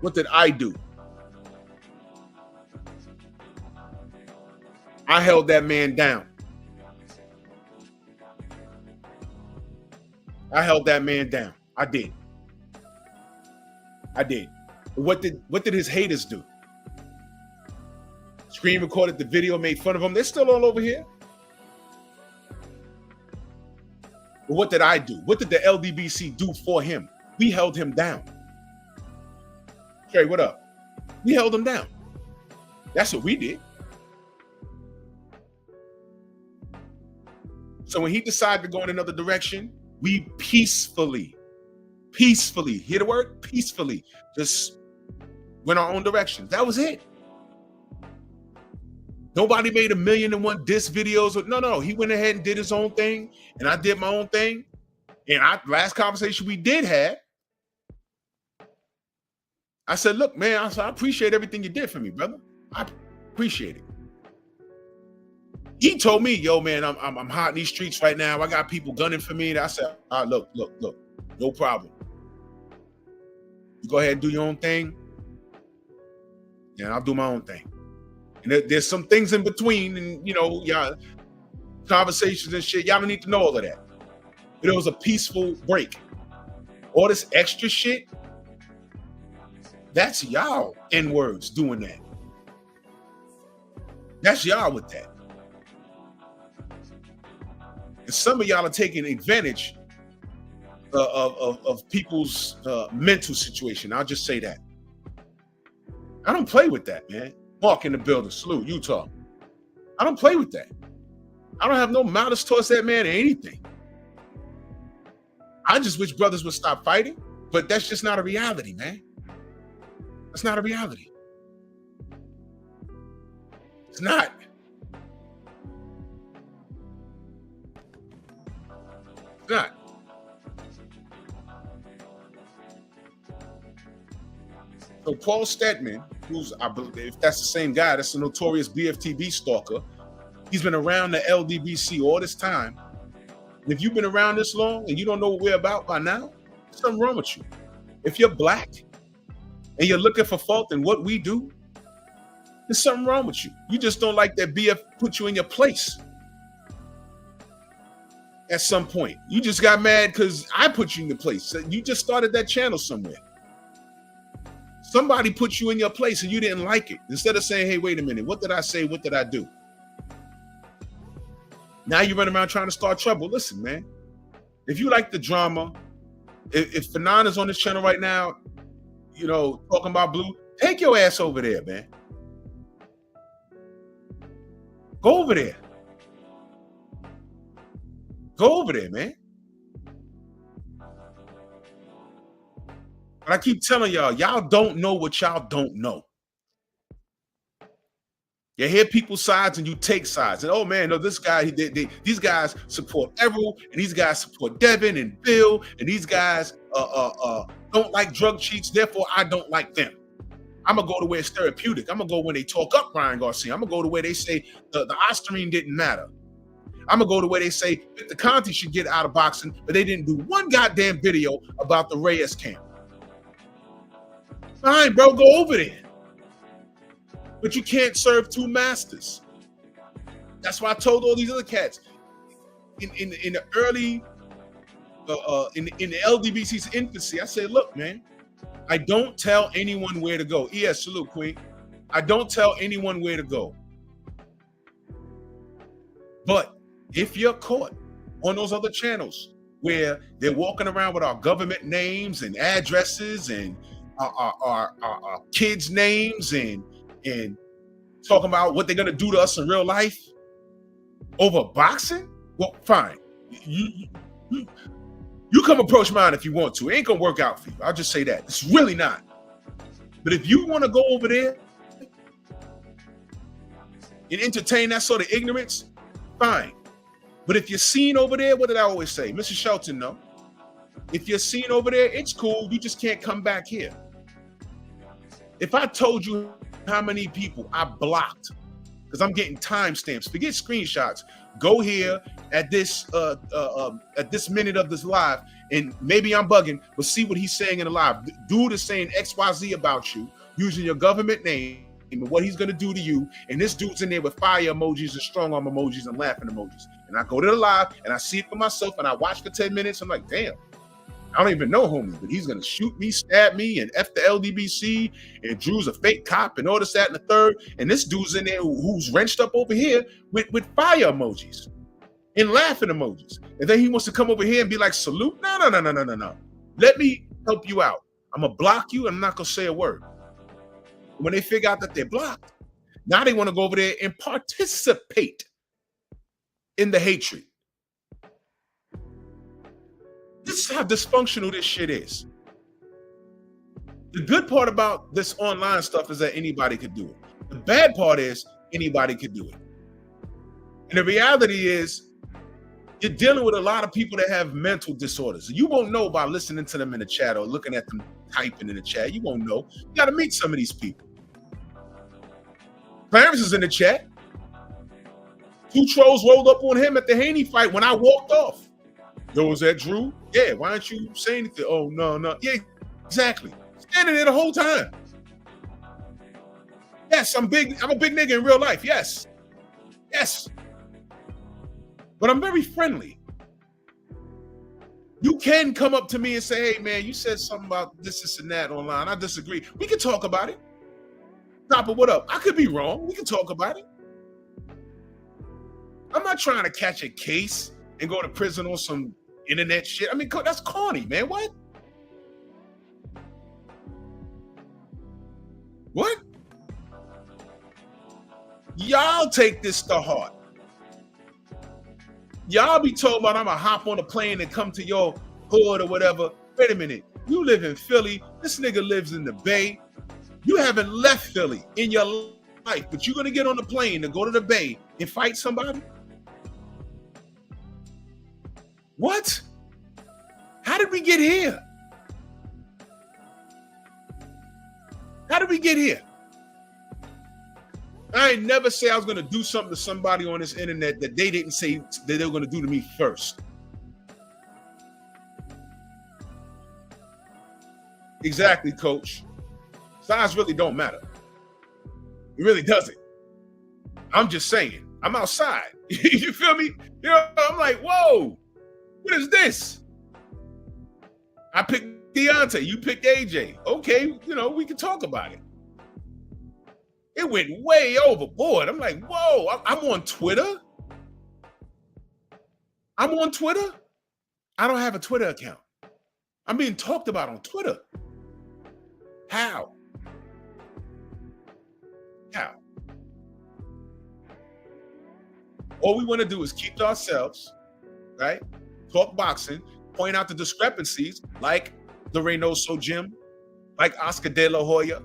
What did I do? I held that man down. I held that man down. I did. What did his haters do? Screen recorded the video, made fun of him. They're still all over here. But what did I do? What did the LDBC do for him? We held him down. Trey, what up? We held him down. That's what we did. So when he decided to go in another direction, we peacefully, hear the word? Peacefully, just went our own direction. That was it. Nobody made 1,000,001 diss videos. No. He went ahead and did his own thing, and I did my own thing. And last conversation we did have, I said, look, man, I appreciate everything you did for me, brother. I appreciate it. He told me, yo, man, I'm hot in these streets right now. I got people gunning for me. And I said, look, no problem. You go ahead and do your own thing, and I'll do my own thing. And there's some things in between, and y'all conversations and shit. Y'all don't need to know all of that. But it was a peaceful break. All this extra shit, that's y'all N-words doing that. That's y'all with that. And some of y'all are taking advantage of people's mental situation. I'll just say that. I don't play with that, man. Mark in the building, salute, Utah. I don't play with that. I don't have no malice towards that man or anything. I just wish brothers would stop fighting, but that's just not a reality, man. That's not a reality. It's not. It's not. So Paul Stedman, who's, I believe, if that's the same guy, that's a notorious BFTB stalker. He's been around the LDBC all this time. And if you've been around this long and you don't know what we're about by now, there's something wrong with you. If you're black and you're looking for fault in what we do, there's something wrong with you. You just don't like that BF put you in your place. At some point, you just got mad because I put you in your place. You just started that channel somewhere. Somebody put you in your place and you didn't like it. Instead of saying, hey, wait a minute, what did I say? What did I do? Now you run around trying to start trouble. Listen, man, if you like the drama, if Fanon is on this channel right now, talking about Blue, take your ass over there, man. Go over there. Go over there, man. But I keep telling y'all don't know what y'all don't know. You hear people's sides and you take sides. And oh man, no, this guy, these guys support Errol, and these guys support Devin and Bill, and these guys don't like drug cheats, therefore I don't like them. I'm gonna go to where it's therapeutic. I'm gonna go when they talk up Ryan Garcia. I'm gonna go to where they say the Ostarine didn't matter. I'm gonna go to where they say the Conti should get out of boxing, but they didn't do one goddamn video about the Reyes camp. Fine, bro, go over there. But you can't serve two masters. That's why I told all these other cats in the early in the LDBC's infancy. I said, look, man, I don't tell anyone where to go. Yes, salute, Queen. I don't tell anyone where to go. But if you're caught on those other channels where they're walking around with our government names and addresses and our kids' names and talking about what they're gonna do to us in real life over boxing, well, fine. You come approach mine if you want to. It ain't gonna work out for you. I'll just say that. It's really not. But if you want to go over there and entertain that sort of ignorance, fine. But if you're seen over there, what did I always say? Mr. Shelton, no. If you're seen over there, it's cool. You just can't come back here. If I told you how many people I blocked, because I'm getting timestamps, forget screenshots. Go here at this minute of this live, and maybe I'm bugging, but see what he's saying in the live. Dude is saying XYZ about you using your government name and what he's gonna do to you. And this dude's in there with fire emojis and strong arm emojis and laughing emojis. And I go to the live and I see it for myself and I watch for 10 minutes. I'm like, damn, I don't even know homie, but he's gonna shoot me, stab me, and F the LDBC, and Drew's a fake cop, and all this, that, and the third. And this dude's in there who's wrenched up over here with fire emojis and laughing emojis. And then he wants to come over here and be like, salute. No. Let me help you out. I'm gonna block you, and I'm not gonna say a word. When they figure out that they're blocked, now they want to go over there and participate in the hatred. This is how dysfunctional this shit is. The good part about this online stuff is that anybody could do it. The bad part is anybody could do it. And the reality is you're dealing with a lot of people that have mental disorders. You won't know by listening to them in the chat or looking at them typing in the chat. You won't know. You got to meet some of these people. Clarence is in the chat. 2 trolls rolled up on him at the Haney fight when I walked off. Yo, was that Drew? Yeah, why aren't you saying anything? Oh, no. Yeah, exactly. Standing there the whole time. Yes, I'm a big nigga in real life. Yes. But I'm very friendly. You can come up to me and say, hey, man, you said something about this, and that online. I disagree. We can talk about it. Papa, what up? I could be wrong. We can talk about it. I'm not trying to catch a case and go to prison on some internet shit. I mean, that's corny, man. What? Y'all take this to heart. Y'all be talking about I'm gonna hop on a plane and come to your hood or whatever. Wait a minute. You live in Philly. This nigga lives in the Bay. You haven't left Philly in your life, but you're gonna get on the plane and go to the Bay and fight somebody? What? How did we get here? I ain't never say I was going to do something to somebody on this internet that they didn't say that they were going to do to me first. Exactly, coach. Size really don't matter. It really doesn't. I'm just saying. I'm outside. You feel me? You know, I'm like, whoa, what is this? I picked Deontay. You picked AJ. Okay, you know, we can talk about it. It went way overboard. I'm like, whoa, I'm on Twitter? I don't have a Twitter account. I'm being talked about on Twitter. How? All we want to do is keep to ourselves, right? Talk boxing, point out the discrepancies, like the Reynoso Gym, like Oscar De La Hoya,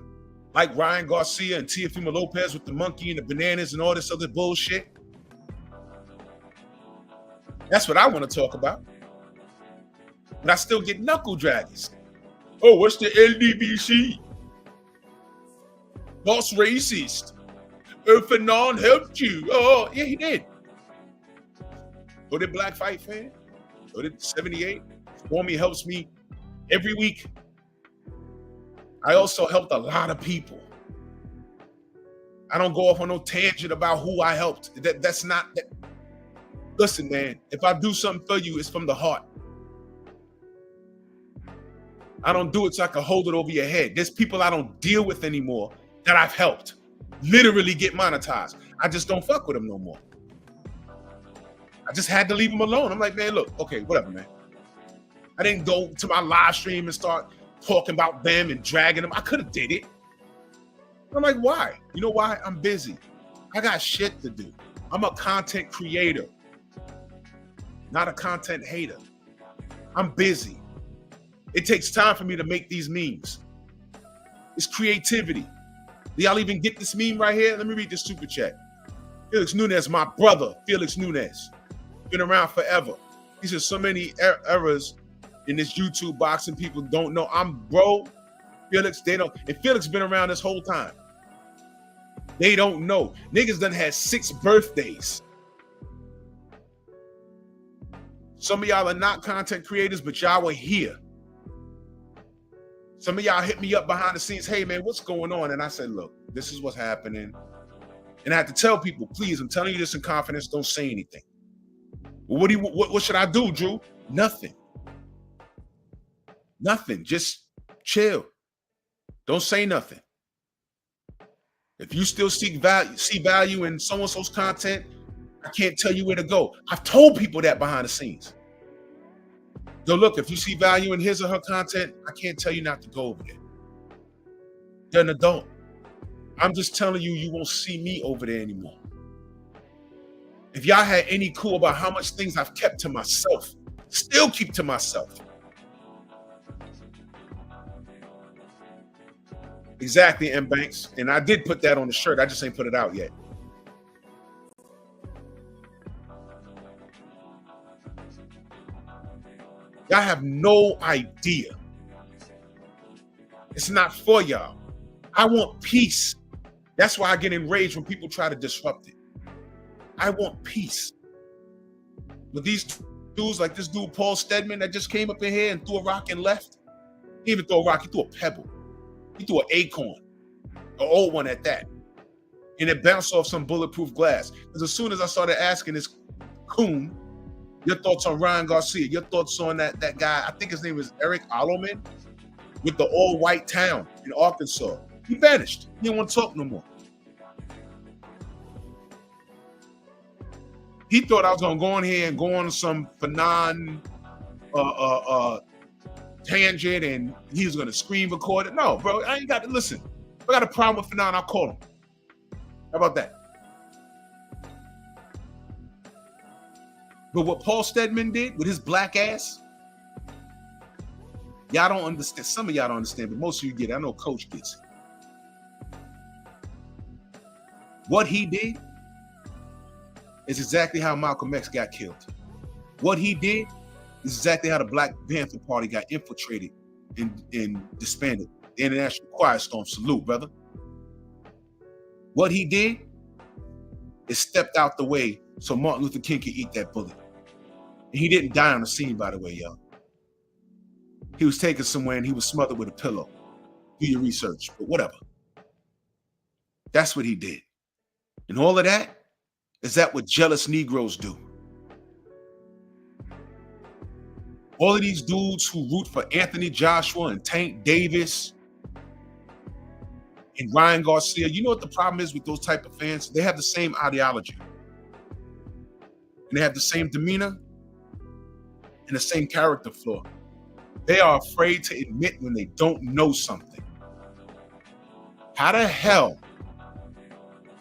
like Ryan Garcia and Teofimo Lopez with the monkey and the bananas and all this other bullshit. That's what I want to talk about. But I still get knuckle draggers. Oh, what's the LDBC? Boss racist. Fanon helped you. Oh, yeah, he did. Go to Black Fight Fan. Go to 78. Stormy helps me every week. I also helped a lot of people. I don't go off on no tangent about who I helped. That's not that. Listen, man, if I do something for you, it's from the heart. I don't do it so I can hold it over your head. There's people I don't deal with anymore that I've helped. literally get monetized. I just don't fuck with him no more. I just had to leave him alone. I'm like, man, look, okay, whatever, man. I didn't go to my live stream and start talking about them and dragging them. I could have did it. I'm like, why? You know why? I'm busy. I got shit to do. I'm a content creator, not a content hater. I'm busy. It takes time for me to make these memes. It's creativity. Do y'all even get this meme right here? Let me read this super chat. Felix Nunez, my brother, Felix Nunez. Been around forever. He says so many errors in this YouTube boxing people don't know. Bro, Felix, they don't. And Felix been around this whole time. They don't know. Niggas done had 6 birthdays. Some of y'all are not content creators, but y'all were here. Some of y'all hit me up behind the scenes. Hey, man, what's going on? And I said, look, this is what's happening. And I had to tell people, please, I'm telling you this in confidence. Don't say anything. Well, what should I do, Drew? Nothing. Nothing. Just chill. Don't say nothing. If you still see value in so-and-so's content, I can't tell you where to go. I've told people that behind the scenes. Yo, look, if you see value in his or her content, I can't tell you not to go over there. You're an adult. I'm just telling you, you won't see me over there anymore. If y'all had any clue about how much things I've kept to myself, still keep to myself. Exactly, M. Banks. And I did put that on the shirt. I just ain't put it out yet. Y'all have no idea. It's not for y'all. I want peace. That's why I get enraged when people try to disrupt it. I want peace. But these dudes, like this dude, Paul Stedman, that just came up in here and threw a rock and left. He didn't even throw a rock, he threw a pebble. He threw an acorn, an old one at that. And it bounced off some bulletproof glass. Because as soon as I started asking this coon, your thoughts on Ryan Garcia, your thoughts on that guy, I think his name is Eric Alloman, with the all-white town in Arkansas. He vanished. He didn't want to talk no more. He thought I was going to go in here and go on some Fanon tangent and he was going to screen record it. No, bro, I ain't got to listen. If I got a problem with Fanon, I'll call him. How about that? But what Paul Stedman did with his black ass, y'all don't understand. Some of y'all don't understand, but most of you get it. I know Coach gets it. What he did is exactly how Malcolm X got killed. What he did is exactly how the Black Panther Party got infiltrated and disbanded. The International Quiet Storm, salute, brother. What he did is stepped out the way so Martin Luther King could eat that bullet. And he didn't die on the scene, by the way, y'all. He was taken somewhere and he was smothered with a pillow. Do your research, but whatever. That's what he did. And all of that, is that what jealous Negroes do? All of these dudes who root for Anthony Joshua and Tank Davis and Ryan Garcia, you know what the problem is with those type of fans? They have the same ideology. And they have the same demeanor and the same character flaw. They are afraid to admit when they don't know something. How the hell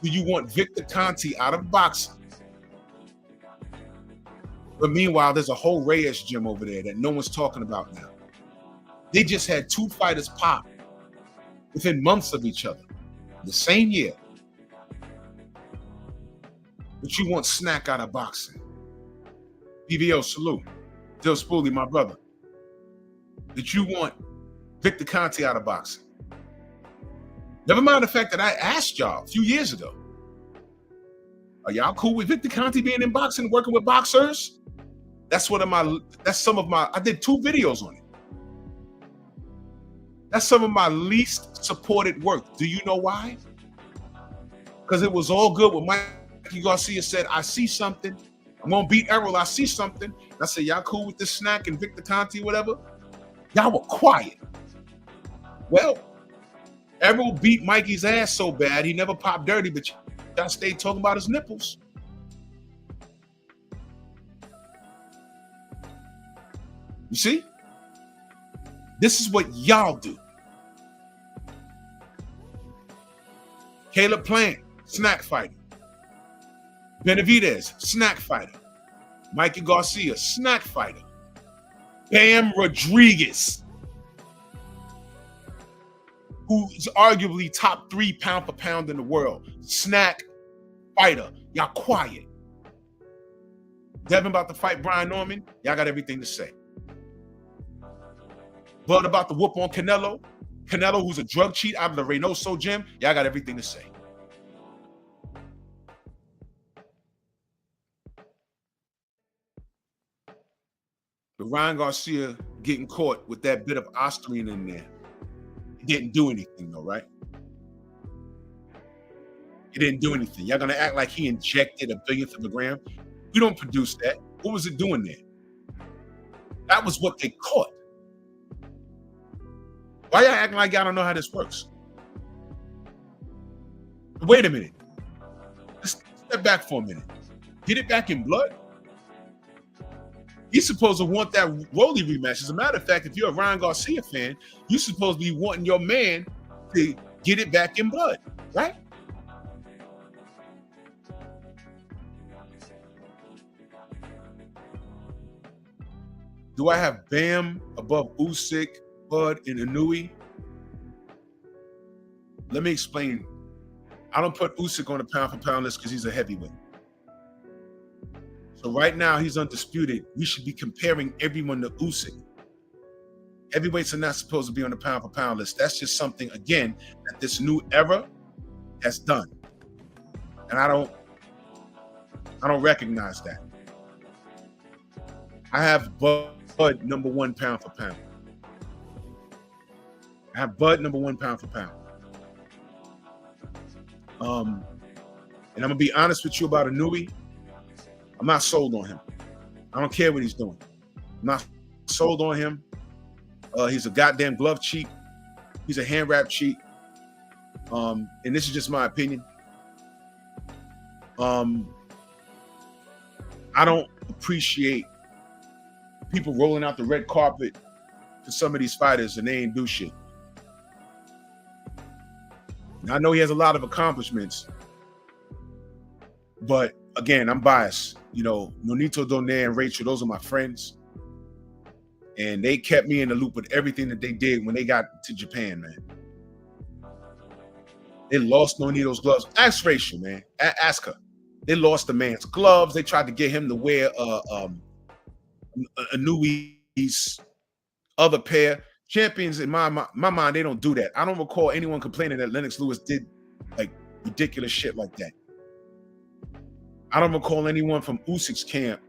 do you want Victor Conte out of boxing? But meanwhile, there's a whole Reyes gym over there that no one's talking about now. They just had 2 fighters pop within months of each other, the same year. But you want Snack out of boxing. BBO, salute. Joe Spoolie, my brother. That you want Victor Conte out of boxing. Never mind the fact that I asked y'all a few years ago, are y'all cool with Victor Conte being in boxing, working with boxers? That's some of my, I did 2 videos on it. That's some of my least supported work. Do you know why? Because it was all good when Mikey Garcia said, I see something. I'm going to beat Errol. I see something. And I said, y'all cool with this Snack and Victor Conte, whatever? Y'all were quiet. Well, Errol beat Mikey's ass so bad he never popped dirty, but y'all stayed talking about his nipples. You see? This is what y'all do. Caleb Plant, snack fighter. Benavidez, snack fighter. Mikey Garcia, snack fighter. Bam Rodriguez, who's arguably top 3 pound for pound in the world, snack fighter. Y'all quiet. Devin about to fight Brian Norman. Y'all got everything to say. Bud about to whoop on Canelo. Canelo, who's a drug cheat out of the Reynoso gym. Y'all got everything to say. But Ryan Garcia getting caught with that bit of ostarine in there. He didn't do anything though, right? He didn't do anything. Y'all gonna act like he injected a billionth of a gram? We don't produce that. What was it doing there? That was what they caught. Why y'all acting like y'all don't know how this works? Wait a minute. Let's step back for a minute. Get it back in blood? He's supposed to want that Rolly rematch. As a matter of fact, if you're a Ryan Garcia fan, you're supposed to be wanting your man to get it back in blood, right? Do I have Bam above Usyk, Bud, and Inouye? Let me explain. I don't put Usyk on the pound for pound list because he's a heavyweight. So right now he's undisputed. We should be comparing everyone to Usyk. Heavyweights are not supposed to be on the pound for pound list. That's just something, again, that this new era has done. And I don't recognize that. I have Bud number 1 pound for pound. I have Bud number 1 pound for pound. And I'm gonna be honest with you about Inouye. I'm not sold on him. I don't care what he's doing. I'm not sold on him. He's a goddamn glove cheat. He's a hand wrap cheat. And this is just my opinion. I don't appreciate people rolling out the red carpet for some of these fighters and they ain't do shit. Now, I know he has a lot of accomplishments, but again, I'm biased. You know, Nonito Donaire and Rachel, those are my friends. And they kept me in the loop with everything that they did when they got to Japan, man. They lost Nonito's gloves. Ask Rachel, man. Ask her. They lost the man's gloves. They tried to get him to wear Inouye's other pair. Champions, in my mind, they don't do that. I don't recall anyone complaining that Lennox Lewis did like ridiculous shit like that. I don't recall anyone from Usyk's camp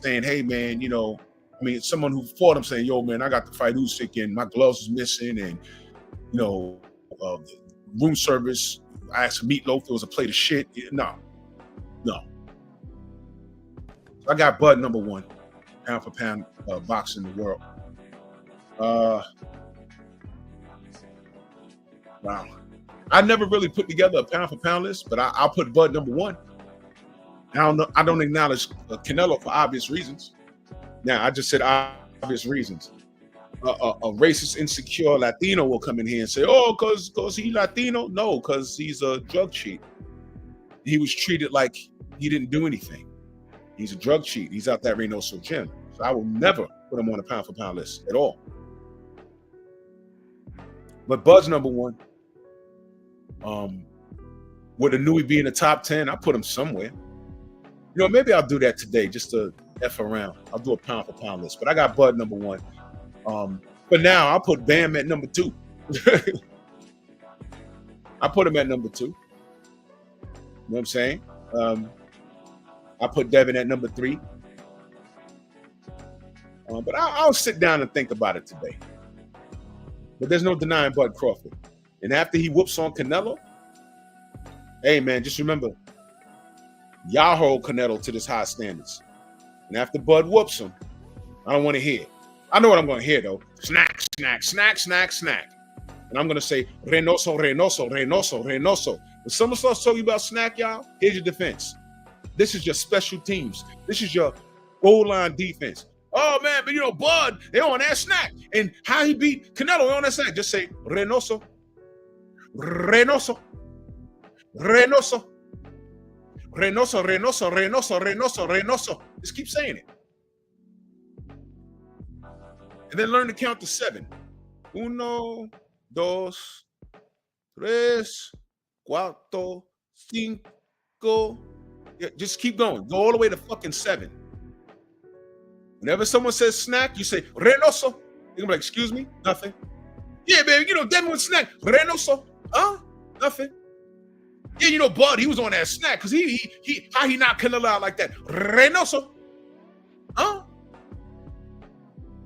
saying, hey, man, you know, I mean, someone who fought him saying, yo, man, I got to fight Usyk and my gloves was missing and, you know, room service, I asked for meatloaf, it was a plate of shit. No. So I got Bud number 1, pound for pound boxer in the world. Wow. I never really put together a pound for pound list, but I'll put Bud number 1. I don't acknowledge Canelo for obvious reasons. Now, I just said obvious reasons. A racist, insecure Latino will come in here and say, oh, because he's Latino? No, because he's a drug cheat. He was treated like he didn't do anything. He's a drug cheat. He's out that Reynoso gym. So I will never put him on a pound for pound list at all. But Bud's number 1. With Inouye being the top 10, I put him somewhere. You know, maybe I'll do that today just to F around. I'll do a pound for pound list. But I got Bud number 1. But now I'll put Bam at number 2. I put him at number 2. You know what I'm saying? I put Devin at number 3. But I'll sit down and think about it today. But there's no denying Bud Crawford. And after he whoops on Canelo, hey, man, just remember, y'all hold Canelo to this high standards. And after Bud whoops him, I don't want to hear it. I know what I'm going to hear, though. Snack, snack, snack, snack, snack. and I'm gonna say Reynoso, Reynoso, Reynoso, Reynoso. When someone starts talking about snack, y'all, here's your defense. This is your special teams. This is your goal line defense. Oh man, but you know, Bud, they on that snack. And how he beat Canelo on that snack. Just say Reynoso, Reynoso, Reynoso, Reynoso, Reynoso, Reynoso, Reynoso, Reynoso. Just keep saying it. And then learn to count to 7. 1, 2, 3, 4, 5. Yeah, just keep going. Go all the way to fucking 7. Whenever someone says snack, you say Reynoso. You're gonna be like, excuse me? Nothing. Yeah, baby, you know, Devin with snack. Reynoso. Huh? Nothing. Yeah, you know, Bud, he was on that snack because how he knocked Canelo out like that? Reynoso. Huh?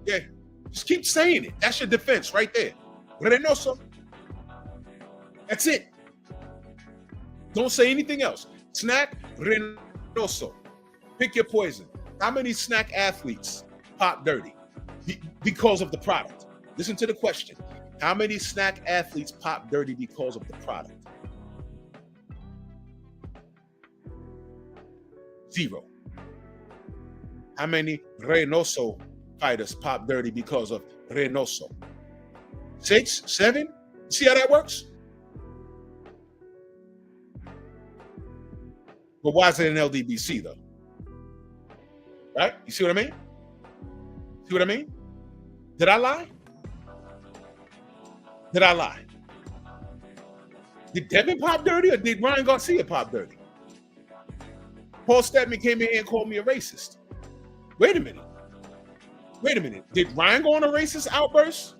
Yeah. Just keep saying it. That's your defense right there. Reynoso. That's it. Don't say anything else. Snack, Reynoso. Pick your poison. How many snack athletes pop dirty because of the product? Listen to the question. How many snack athletes pop dirty because of the product? 0. How many Reynoso fighters pop dirty because of Reynoso? 6, 7? See how that works? But why is it an LDBC though? Right? You see what I mean? See what I mean? Did I lie? Did I lie? Did Devin pop dirty or did Ryan Garcia pop dirty? Paul Stedman came in here and called me a racist. Wait a minute. Wait a minute. Did Ryan go on a racist outburst?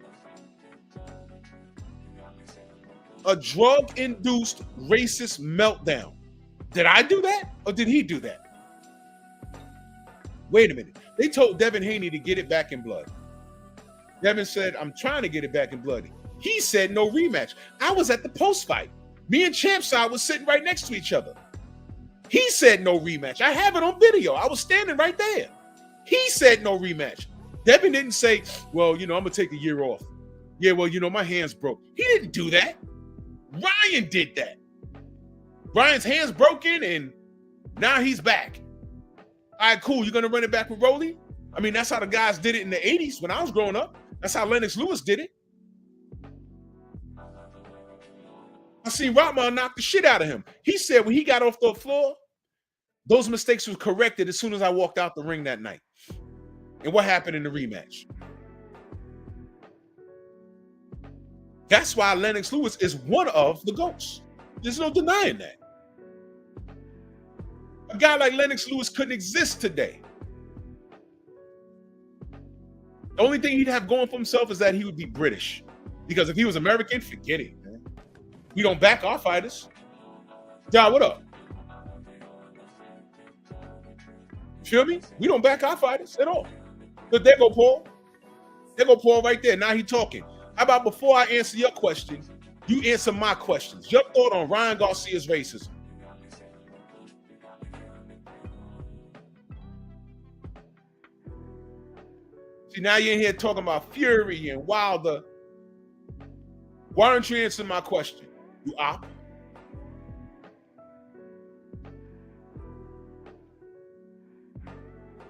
A drug-induced racist meltdown. Did I do that or did he do that? Wait a minute. They told Devin Haney to get it back in blood. Devin said, I'm trying to get it back in blood. He said no rematch. I was at the post-fight. Me and Champside was sitting right next to each other. He said no rematch. I have it on video. I was standing right there. He said no rematch. Devin didn't say, well, you know, I'm going to take a year off. Yeah, well, you know, my hands broke. He didn't do that. Ryan did that. Ryan's hands broken and now he's back. All right, cool. You're going to run it back with Rolly? I mean, that's how the guys did it in the 80s when I was growing up. That's how Lennox Lewis did it. I seen Rottman knock the shit out of him. He said when he got off the floor, those mistakes were corrected as soon as I walked out the ring that night. And what happened in the rematch? That's why Lennox Lewis is one of the GOATs. There's no denying that. A guy like Lennox Lewis couldn't exist today. The only thing he'd have going for himself is that he would be British. Because if he was American, forget it, man. We don't back our fighters. John, what up? Feel me? We don't back our fighters at all. But there go Paul. There go Paul right there. Now he talking. How about before I answer your question, you answer my questions. Your thought on Ryan Garcia's racism. See, now you're in here talking about Fury and Wilder. Why don't you answer my question? You op.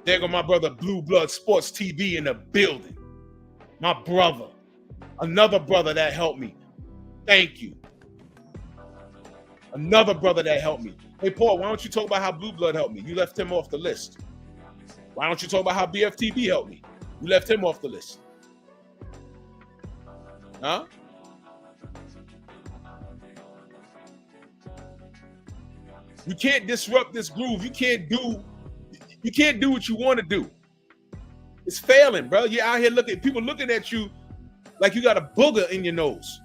There go my brother Blue Blood Sports TV in the building. My brother. Another brother that helped me. Thank you. Another brother that helped me. Hey, Paul, why don't you talk about how Blue Blood helped me? You left him off the list. Why don't you talk about how BFTB helped me? You left him off the list. Huh? You can't disrupt this groove. You can't do what you want to do. It's failing, bro. You're out here looking, people looking at you like you got a booger in your nose.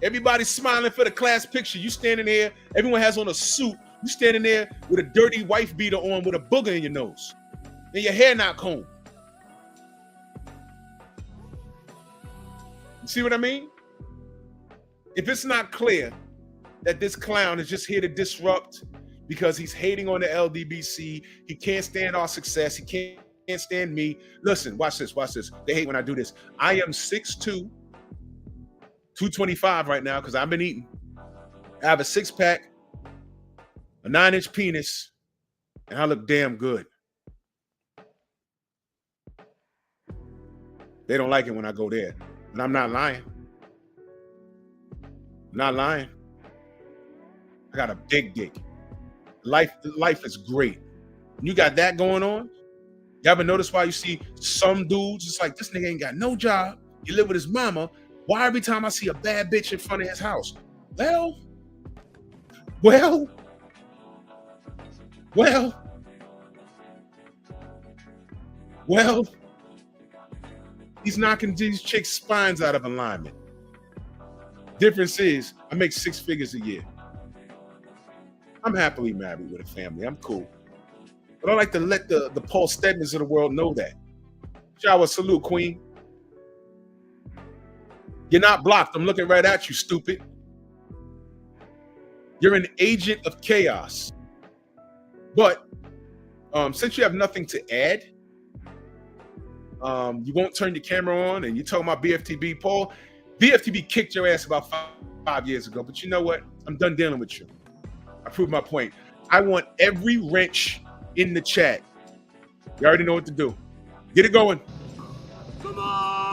Everybody's smiling for the class picture. You standing there, everyone has on a suit. You standing there with a dirty wife beater on with a booger in your nose. And your hair not combed. You see what I mean? If it's not clear that this clown is just here to disrupt because he's hating on the LDBC, he can't stand our success, he can't stand me. Listen, watch this, watch this. They hate when I do this. I am 6'2", 225 right now because I've been eating. I have a six-pack, a 9-inch penis, and I look damn good. They don't like it when I go there. And I'm not lying. I'm not lying. I got a big dick. Life is great. You got that going on. You ever notice why you see some dudes, it's like, this nigga ain't got no job. He live with his mama. Why every time I see a bad bitch in front of his house? Well, he's knocking these chicks' spines out of alignment. Difference is, I make 6 figures a year. I'm happily married with a family. I'm cool. But I like to let the Paul Stedmans of the world know that. Shower, salute, queen. You're not blocked. I'm looking right at you, stupid. You're an agent of chaos. But since you have nothing to add, you won't turn your camera on, and you're talking about BFTB. Paul, BFTB kicked your ass about 5 years ago, but you know what? I'm done dealing with you. I proved my point. I want every wrench in the chat. You already know what to do. Get it going.
Come on!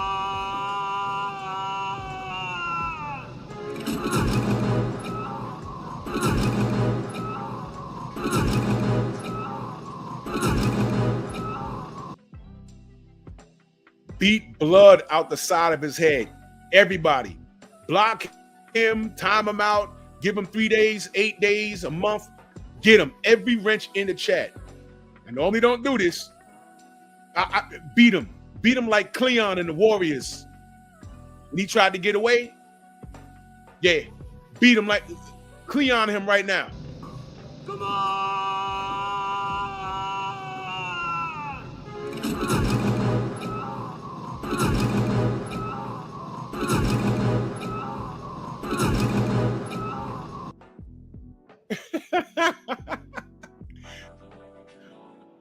Beat blood out the side of his head. Everybody. Block him, time him out, give him 3 days, 8 days, a month. Get him. Every wrench in the chat. And normally don't do this. I beat him. Beat him like Cleon and the Warriors. When he tried to get away. Yeah. Beat him like Cleon him right now.
Come on!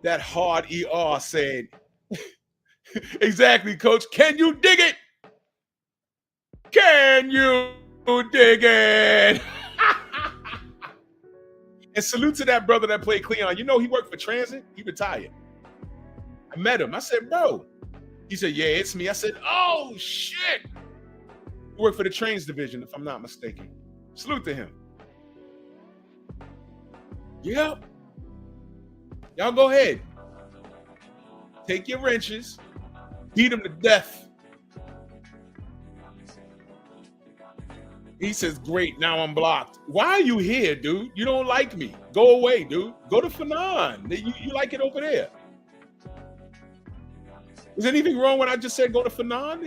That hard ER said, exactly, coach. Can you dig it? Can you dig it? And salute to that brother that played Cleon. You know, he worked for Transit. He retired. I met him. I said, bro. He said, yeah, it's me. I said, oh, shit. He worked for the trains division, if I'm not mistaken. Salute to him. Yep. Y'all go ahead. Take your wrenches. Beat him to death. He says, great, now I'm blocked. Why are you here, dude? You don't like me. Go away, dude. Go to Fanon. You like it over there. Is anything wrong when I just said go to Fanon?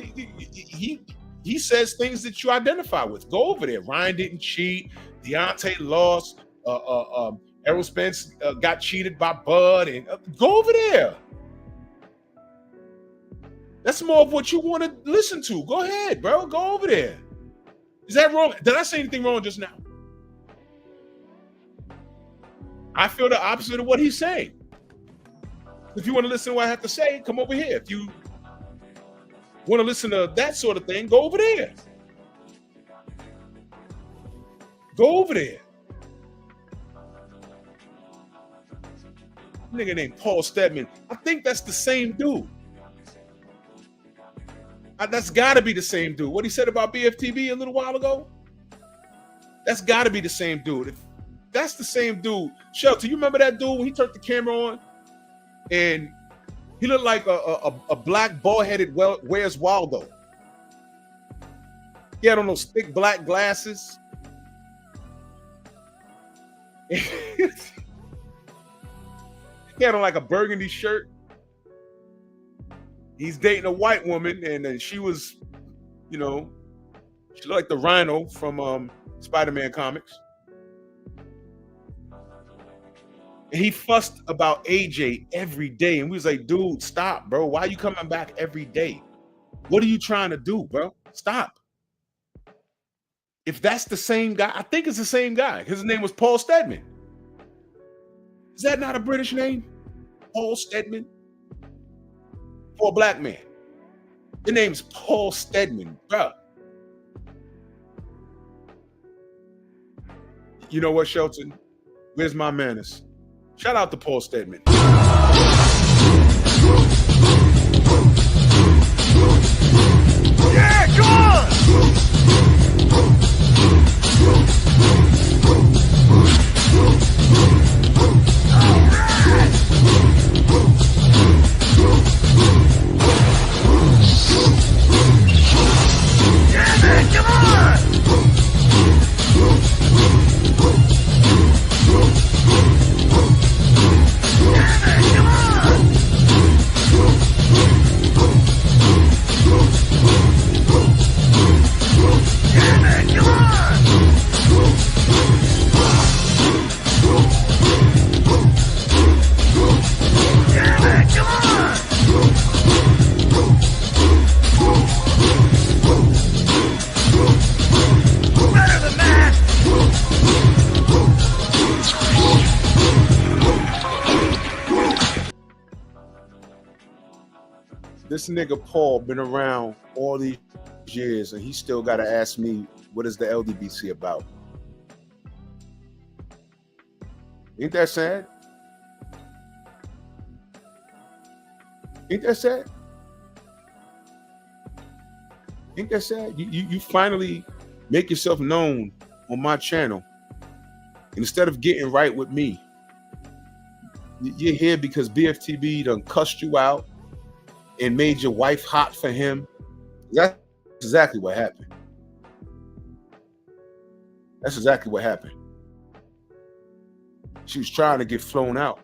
He says things that you identify with. Go over there. Ryan didn't cheat. Deontay lost. Errol Spence got cheated by Bud. And go over there. That's more of what you want to listen to. Go ahead, bro. Go over there. Is that wrong? Did I say anything wrong just now? I feel the opposite of what he's saying. If you want to listen to what I have to say, come over here. If you want to listen to that sort of thing, go over there. Go over there. Nigga named Paul Stedman. I think that's the same dude. That's got to be the same dude. What he said about BFTB a little while ago? That's got to be the same dude. If that's the same dude. Shelter, you remember that dude when he turned the camera on and he looked like a black bald-headed Where's Waldo? He had on those thick black glasses. He had on like a burgundy shirt. He's dating a white woman, and she was, you know, she looked like the Rhino from Spider-Man comics. And he fussed about AJ every day. And we was like, dude, stop, bro. Why are you coming back every day? What are you trying to do, bro? Stop. If that's the same guy, I think it's the same guy. His name was Paul Stedman. Is that not a British name? Paul Stedman? for a black man. Your name's Paul Steadman, bro. You know what, Shelton? Where's my manners? Shout out to Paul Steadman.
Yeah, come on! Yeah, man, come on! Yeah, man, come on! Yeah, man, come on! Yeah, man, come on! Better than that!
This nigga Paul been around all these years, and he still got to ask me, what is the LDBC about? Ain't that sad? Ain't that sad? Ain't that sad? You finally make yourself known on my channel. And instead of getting right with me, you're here because BFTB done cussed you out and made your wife hot for him. That's exactly what happened. That's exactly what happened. She was trying to get flown out.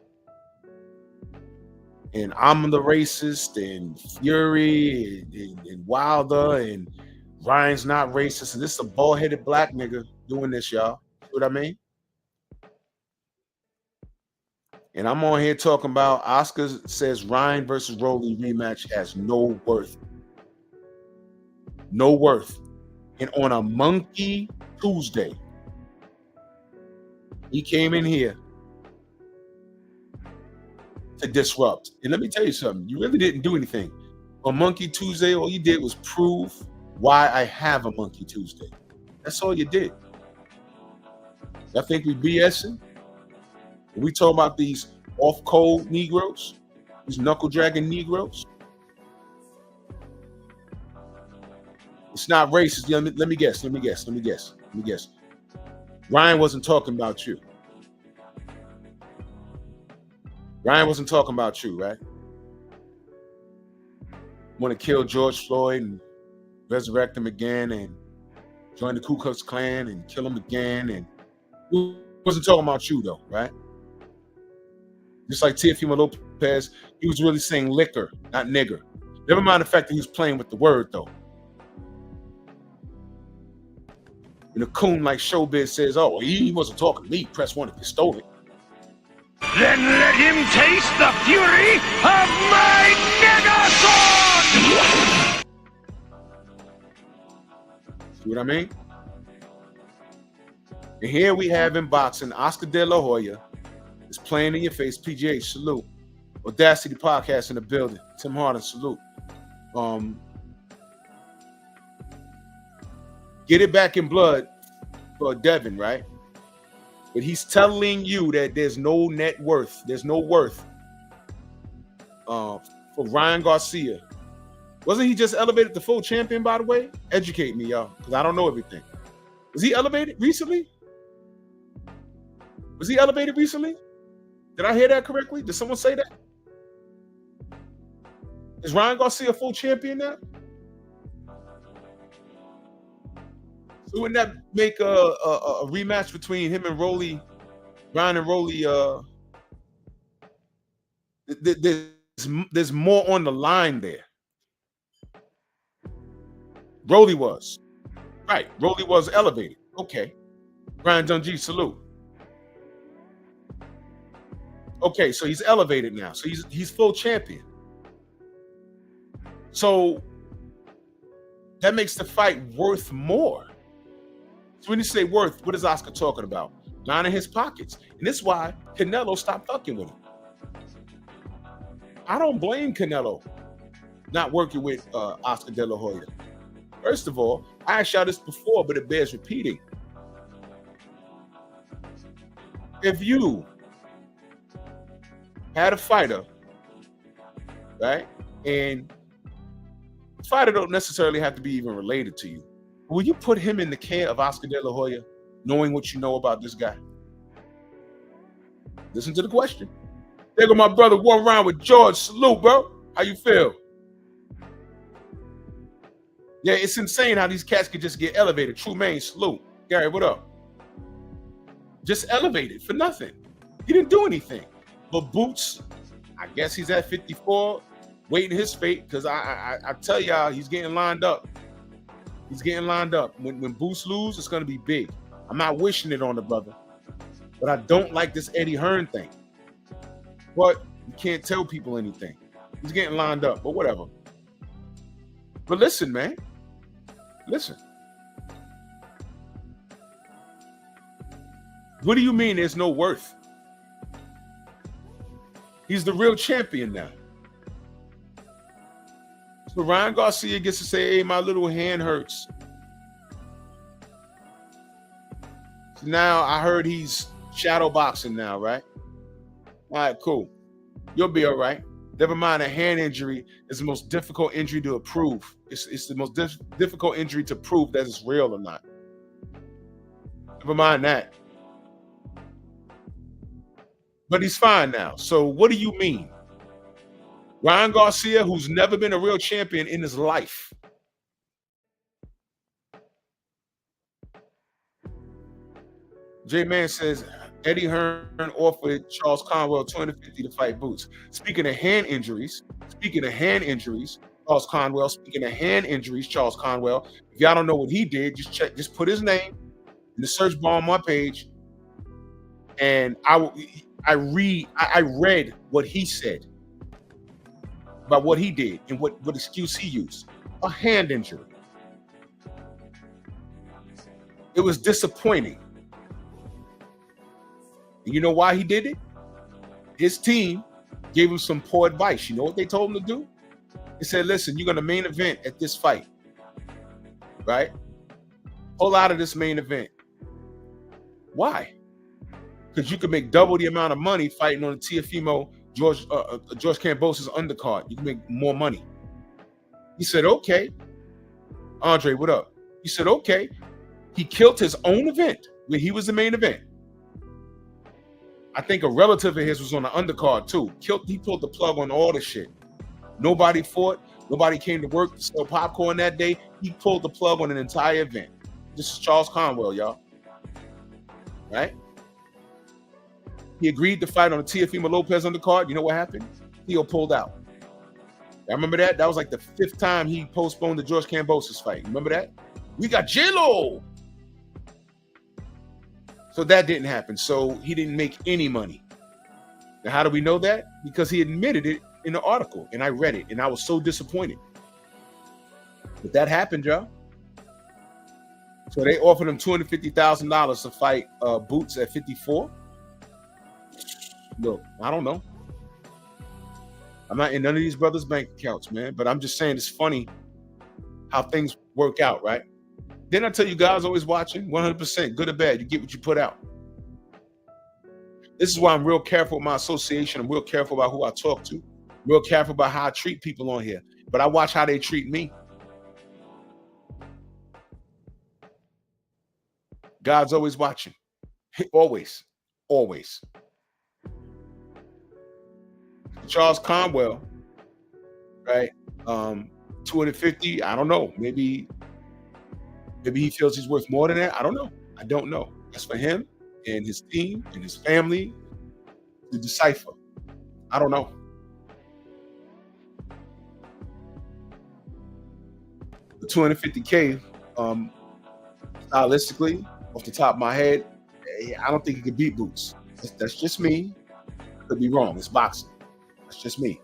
And I'm the racist, and Fury, and Wilder, and Ryan's not racist. And this is a bald-headed black nigga doing this, y'all. See what I mean? And I'm on here talking about Oscar says Ryan versus Rolly rematch has no worth. No worth. And on a Monkey Tuesday, he came in here to disrupt. And let me tell you something. You really didn't do anything. On Monkey Tuesday, all you did was prove why I have a Monkey Tuesday. That's all you did. I think we BSing. We talk about these off-code Negroes, these knuckle-dragging Negroes. It's not racist. Let me guess. Ryan wasn't talking about you. Ryan wasn't talking about you, right? Want to kill George Floyd and resurrect him again and join the Ku Klux Klan and kill him again. And he wasn't talking about you, though, right? Just like Teofimo Lopez, he was really saying liquor, not nigger. Never mind the fact that he was playing with the word, though. And a coon like Showbiz says, oh, he wasn't talking to me. Press one if you stole it.
Then let him taste the fury of my nigger sword!
See what I mean? And here we have in boxing, Oscar De La Hoya is playing in your face. PGH, salute. Audacity Podcast in the building. Tim Harden, salute. Get it back in blood for Devin, right? But he's telling you that there's no net worth. There's no worth for Ryan Garcia. Wasn't he just elevated to full champion, by the way? Educate me, y'all, because I don't know everything. Was he elevated recently? Was he elevated recently? Did I hear that correctly? Did someone say that? Is Ryan Garcia full champion now? So wouldn't that make a rematch between him and Rolly, Ryan and Rolly? There's more on the line there. Rolly was. Right. Rolly was elevated. Okay. Ryan Dungey, salute. Okay, so he's elevated now. So he's full champion. So that makes the fight worth more. So when you say worth, what is Oscar talking about? Lining his pockets. And this is why Canelo stopped fucking with him. I don't blame Canelo. not working with Oscar De La Hoya. First of all, I asked y'all this before, but it bears repeating. If you had a fighter, right, and the fighter don't necessarily have to be even related to you, will you put him in the care of Oscar De La Hoya, knowing what you know about this guy? Listen to the question. There go my brother, one round with George. Salute, bro. How you feel? Yeah, it's insane how these cats could just get elevated. True Maine, salute. Gary, what up? Just elevated for nothing. He didn't do anything. But Boots, I guess he's at 54, waiting his fate, because I tell y'all, he's getting lined up. He's getting lined up. When Boots lose, it's going to be big. I'm not wishing it on the brother. But I don't like this Eddie Hearn thing. But you can't tell people anything. He's getting lined up, but whatever. But listen, man. Listen. What do you mean there's no worth? He's the real champion now. So Ryan Garcia gets to say, hey, my little hand hurts. So now I heard he's shadow boxing now, right? All right, cool. You'll be all right. Never mind, a hand injury is the most difficult injury to prove. It's the most difficult injury to prove that it's real or not. Never mind that. But he's fine now. So what do you mean? Ryan Garcia, who's never been a real champion in his life. J-Man says, Eddie Hearn offered Charles Conwell $250 to fight Boots. Speaking of hand injuries, Charles Conwell, if y'all don't know what he did, just put his name in the search bar on my page, and I read what he said about what he did and what excuse he used. A hand injury. It was disappointing. And you know why he did it? His team gave him some poor advice. You know what they told him to do? They said, listen, you're going to main event at this fight, right? Pull out of this main event. Why? Because you could make double the amount of money fighting on the Teofimo George Kambosos undercard. You can make more money. He said, okay. Andre, what up? He said, okay. He killed his own event where he was the main event. I think a relative of his was on the undercard too. He pulled the plug on all the shit. Nobody fought. Nobody came to work to sell popcorn that day. He pulled the plug on an entire event. This is Charles Conwell, y'all. Right? He agreed to fight on the Teofimo Lopez undercard. You know what happened? Theo pulled out. I remember that? That was like the 5th time he postponed the George Kambosos fight. Remember that? We got J-Lo. So that didn't happen. So he didn't make any money. Now, how do we know that? Because he admitted it in the article, and I read it, and I was so disappointed. But that happened, y'all. So they offered him $250,000 to fight Boots at 54. Look, I don't know. I'm not in none of these brothers' bank accounts, man. But I'm just saying it's funny how things work out, right? Didn't I tell you guys always watching? 100%, good or bad, you get what you put out. This is why I'm real careful with my association. I'm real careful about who I talk to. Real careful about how I treat people on here. But I watch how they treat me. God's always watching. Always. Always. Charles Conwell, right? 250, I don't know. Maybe he feels he's worth more than that. I don't know. I don't know. That's for him and his team and his family to decipher. I don't know. The 250K, stylistically, off the top of my head, I don't think he could beat Boots. That's just me. Could be wrong. It's boxing. That's just me.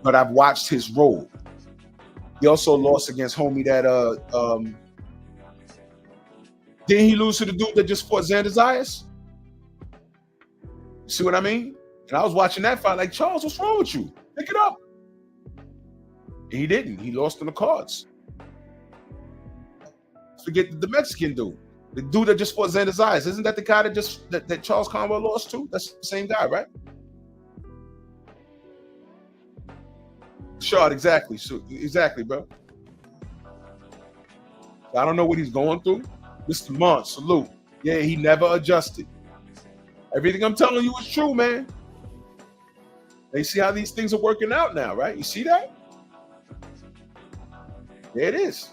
But I've watched his role. He also lost against homie that didn't he lose to the dude that just fought Xander Zayas? See what I mean? And I was watching that fight like, Charles, what's wrong with you? Pick it up. He didn't. He lost on the cards. Forget the Mexican dude. The dude that just fought Xander Zayas. Isn't that the guy that Charles Conwell lost to? That's the same guy, right? Sure, exactly. So, exactly, bro. I don't know what he's going through. Mr. Mont, salute. Yeah, he never adjusted. Everything I'm telling you is true, man. They see how these things are working out now, right? You see that? There it is.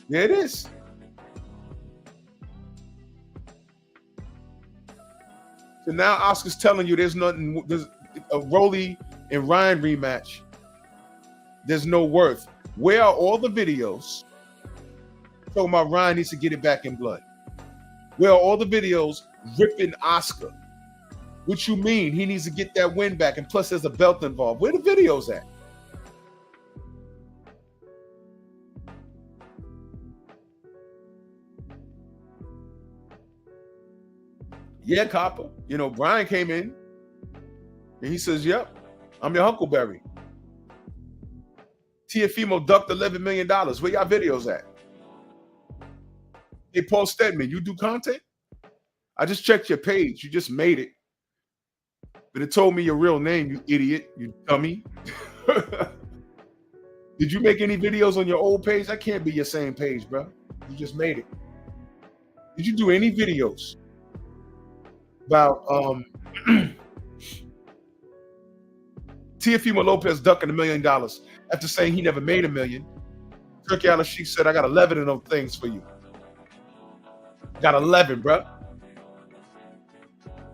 There it is. So now Oscar's telling you there's nothing, there's a Rolly and Ryan rematch. There's no worth. Where are all the videos talking about Ryan needs to get it back in blood? Where are all the videos ripping Oscar? What you mean? He needs to get that win back, and plus there's a belt involved. Where the videos at? Yeah, Copper. You know, Brian came in and he says, yep, I'm your Huckleberry. Tiafimo ducked $11 million. Where y'all videos at? Hey, Paul Stedman, you do content? I just checked your page. You just made it. But it told me your real name, you idiot, you dummy. Did you make any videos on your old page? That can't be your same page, bro. You just made it. Did you do any videos about Teofimo Lopez ducking $1 million after saying he never made $1 million? Turkey Al-Sheikh said, I got 11 of those things for you. Got 11, bro. All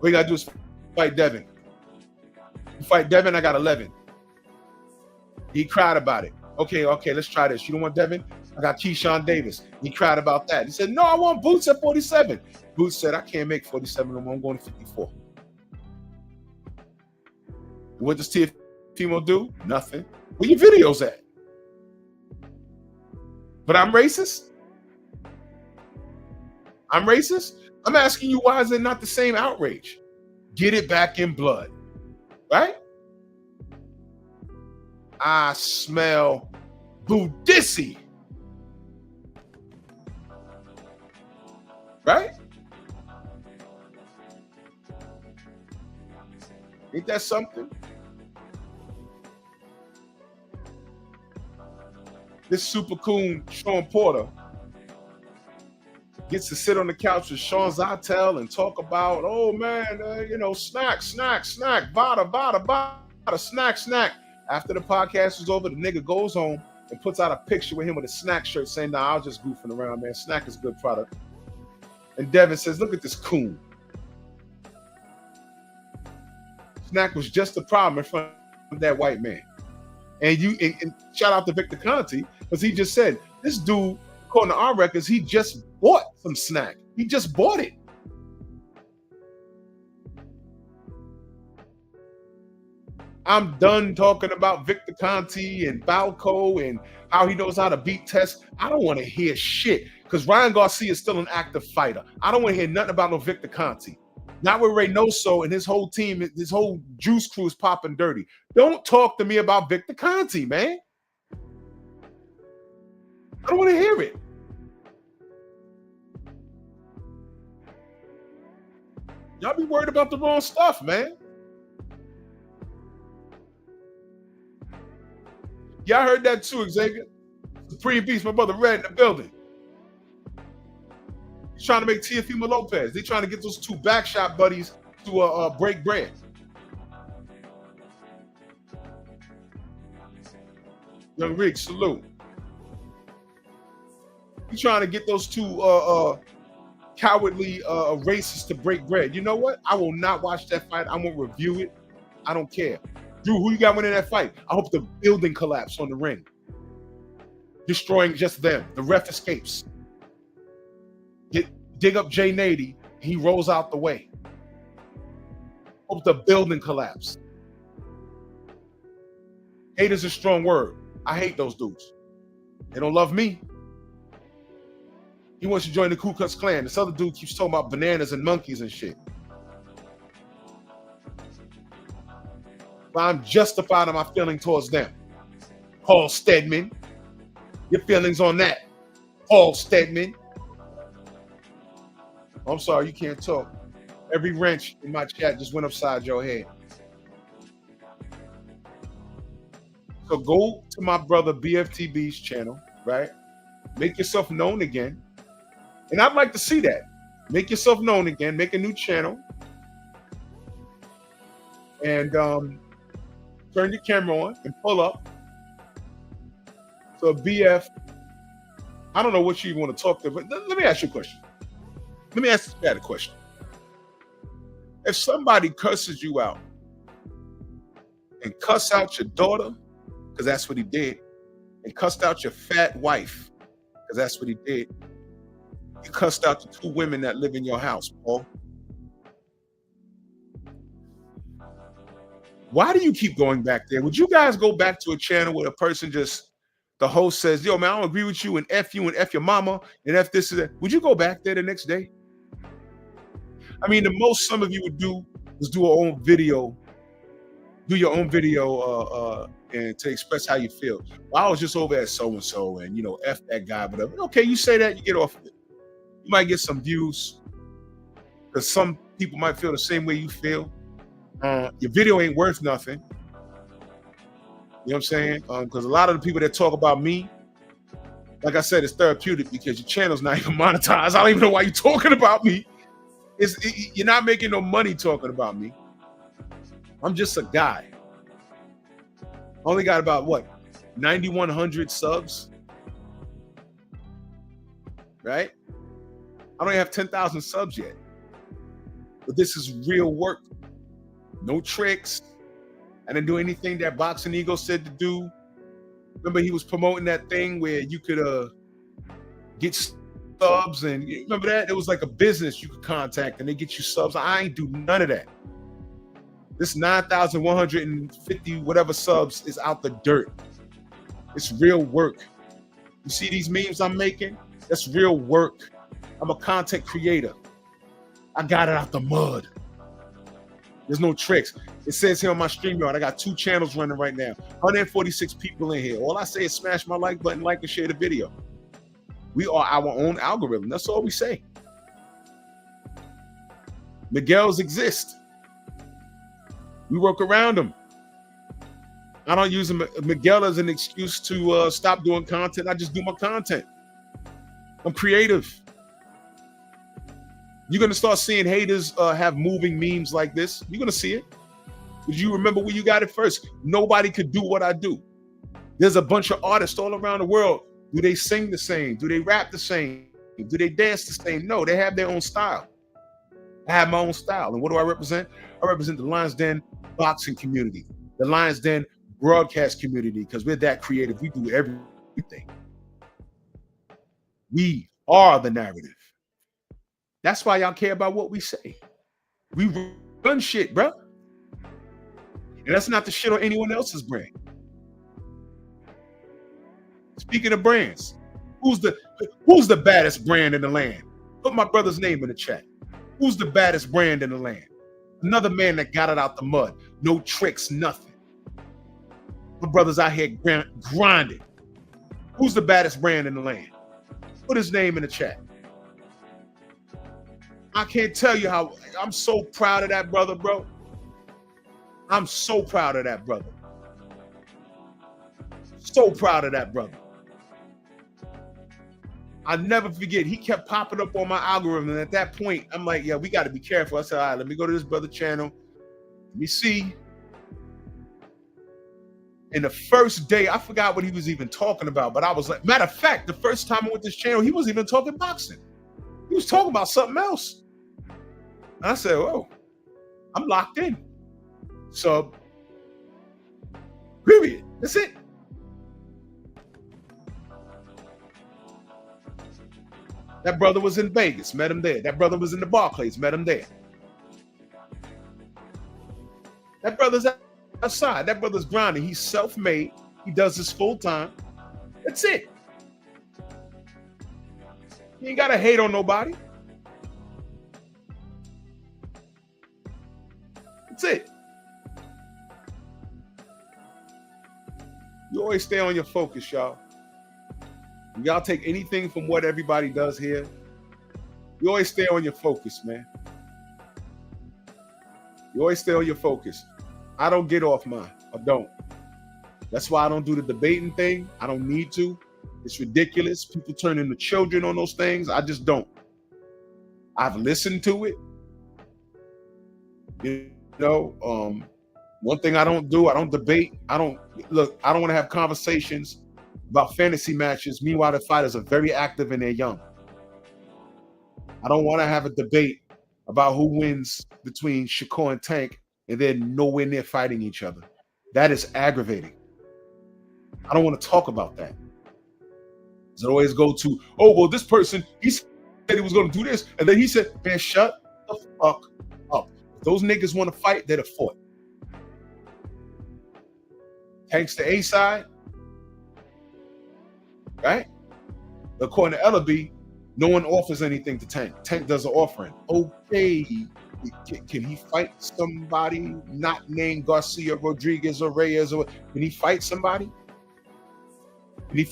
you got to do is fight Devin. You fight Devin, I got 11. He cried about it. Okay, let's try this. You don't want Devin? I got Keyshawn Davis. He cried about that. He said, no, I want Boots at 47. Boots said, I can't make 47 no more. I'm going to 54. What does Teofimo do? Nothing. Where your videos at? But I'm racist? I'm racist? I'm asking you, why is it not the same outrage? Get it back in blood. Right? I smell Budissi. Right? Ain't that something? This super coon, Sean Porter, gets to sit on the couch with Sean Zartel and talk about, oh man, snack, vada, snack. After the podcast is over, the nigga goes home and puts out a picture with him with a snack shirt saying, nah, I was just goofing around, man. Snack is a good product. And Devin says, look at this coon. Snack was just the problem in front of that white man. And shout out to Victor Conti, because he just said, this dude, according to our records, he just bought some snack. He just bought it. I'm done talking about Victor Conti and Balco and how he knows how to beat Test. I don't want to hear shit, because Ryan Garcia is still an active fighter. I don't want to hear nothing about no Victor Conti. Not with Reynoso and his whole team, his whole juice crew is popping dirty. Don't talk to me about Victor Conti, man. I don't want to hear it. Y'all be worried about the wrong stuff, man. Y'all heard that too, Xavier. Supreme Beast, my brother Red in the building. He's trying to make Teofimo Lopez. They're trying to get those two backshot buddies to break bread. Young Rick, salute. He's trying to get those two cowardly racists to break bread. You know what? I will not watch that fight. I won't review it. I don't care. Drew, who you got winning that fight? I hope the building collapses on the ring. Destroying just them. The ref escapes. Dig up Jay Nady. He rolls out the way. Hope the building collapse. Hate is a strong word. I hate those dudes. They don't love me. He wants to join the Ku Klux Klan. This other dude keeps talking about bananas and monkeys and shit. but I'm justified in my feeling towards them. Paul Stedman, your feelings on that? Paul Stedman. I'm sorry, you can't talk. Every wrench in my chat just went upside your head. So go to my brother BFTB's channel, right? Make yourself known again. And I'd like to see that. Make yourself known again. Make a new channel. And turn your camera on and pull up. So BF, I don't know what you even want to talk to, but let me ask you a question. Let me ask you a question. If somebody curses you out and cuss out your daughter, because that's what he did, and cussed out your fat wife, because that's what he did, you cussed out the 2 women that live in your house, Paul. Why do you keep going back there? Would you guys go back to a channel where a person just, the host says, yo, man, I don't agree with you, and F you, and F your mama, and F this and that. Would you go back there the next day? I mean, the most some of you would do is do your own video, and to express how you feel. Well, I was just over at so-and-so, and, you know, F that guy, whatever. Okay, you say that, you get off of it. You might get some views, because some people might feel the same way you feel. Your video ain't worth nothing. You know what I'm saying? Because a lot of the people that talk about me, like I said, it's therapeutic because your channel's not even monetized. I don't even know why you're talking about me. You're not making no money talking about me. I'm just a guy. Only got about, what, 9,100 subs? Right? I don't even have 10,000 subs yet. But this is real work. No tricks. I didn't do anything that Boxing Ego said to do. Remember, he was promoting that thing where you could get subs, and you remember that? It was like a business you could contact and they get you subs. I ain't do none of that. This 9,150 whatever subs is out the dirt. It's real work. You see these memes I'm making? That's real work. I'm a content creator. I got it out the mud. There's no tricks. It says here on my StreamYard, I got 2 channels running right now. 146 people in here. All I say is smash my like button, like and share the video. We are our own algorithm. That's all we say. Miguel's exist. We work around them. I don't use Miguel as an excuse to stop doing content. I just do my content. I'm creative. You're going to start seeing haters have moving memes like this. You're going to see it. Because you remember where you got it first. Nobody could do what I do. There's a bunch of artists all around the world. Do they sing the same? Do they rap the same? Do they dance the same? No, they have their own style. I have my own style. And what do I represent? I represent the Lions Den boxing community, the Lions Den broadcast community, because we're that creative. We do everything. We are the narrative. That's why y'all care about what we say. We run shit, bro. And that's not the shit on anyone else's brand. Speaking of brands, who's the baddest brand in the land? Put my brother's name in the chat. Who's the baddest brand in the land? Another man that got it out the mud. No tricks, nothing. My brother's out here grinding. Who's the baddest brand in the land? Put his name in the chat. I can't tell you how I'm so proud of that brother, bro. I'm so proud of that brother. So proud of that brother. I'll never forget, he kept popping up on my algorithm. And at that point, I'm like, yeah, we got to be careful. I said, all right, let me go to this brother channel. Let me see. And the first day, I forgot what he was even talking about. But I was like, matter of fact, the first time I went to this channel, he wasn't even talking boxing. He was talking about something else. And I said, whoa, I'm locked in. So, period. That's it. That brother was in Vegas, met him there. That brother was in the Barclays, met him there. That brother's outside. That brother's grinding. He's self-made. He does this full time. That's it. You ain't got to hate on nobody. That's it. always stay on your focus, y'all. Y'all take anything from what everybody does here. You always stay on your focus, man. You always stay on your focus. I don't get off mine. I don't. That's why I don't do the debating thing. I don't need to. It's ridiculous. People turn into children on those things. I just don't. I've listened to it. You know, one thing I don't do, I don't debate. I don't want to have conversations about fantasy matches. Meanwhile, the fighters are very active and they're young. I don't want to have a debate about who wins between Shakur and Tank and they're nowhere near fighting each other. That is aggravating. I don't want to talk about that. It always go to, oh, well, this person, he said he was going to do this. And then he said, man, shut the fuck up. If those niggas want to fight, they'd have fought. Tank's the A side, right? According to Ellaby, no one offers anything to Tank. Tank does an offering. Okay, can he fight somebody not named Garcia, Rodriguez, or Reyes? Or can he fight somebody? Can he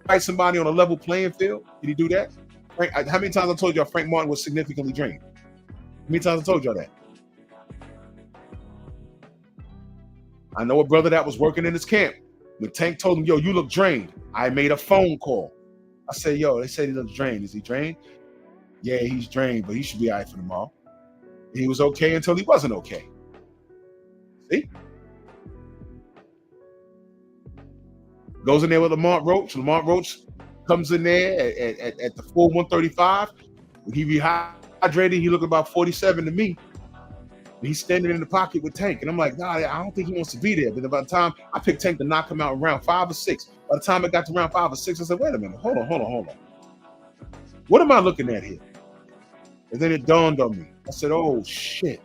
fight somebody on a level playing field? Can he do that? Frank, how many times I told y'all Frank Martin was significantly drained? How many times I told y'all that? I know a brother that was working in his camp. When Tank told him, yo, you look drained, I made a phone call. I said, yo, they said he looks drained. Is he drained? Yeah, he's drained, but he should be all right for tomorrow. He was okay until he wasn't okay. See? Goes in there with Lamont Roach. Lamont Roach comes in there at the full 135. When he rehydrated, he looked about 47 to me. And he's standing in the pocket with Tank. And I'm like, nah, I don't think he wants to be there. But by the time I picked Tank to knock him out in round 5 or 6, by the time it got to round 5 or 6, I said, wait a minute, hold on. What am I looking at here? And then it dawned on me. I said, oh, shit.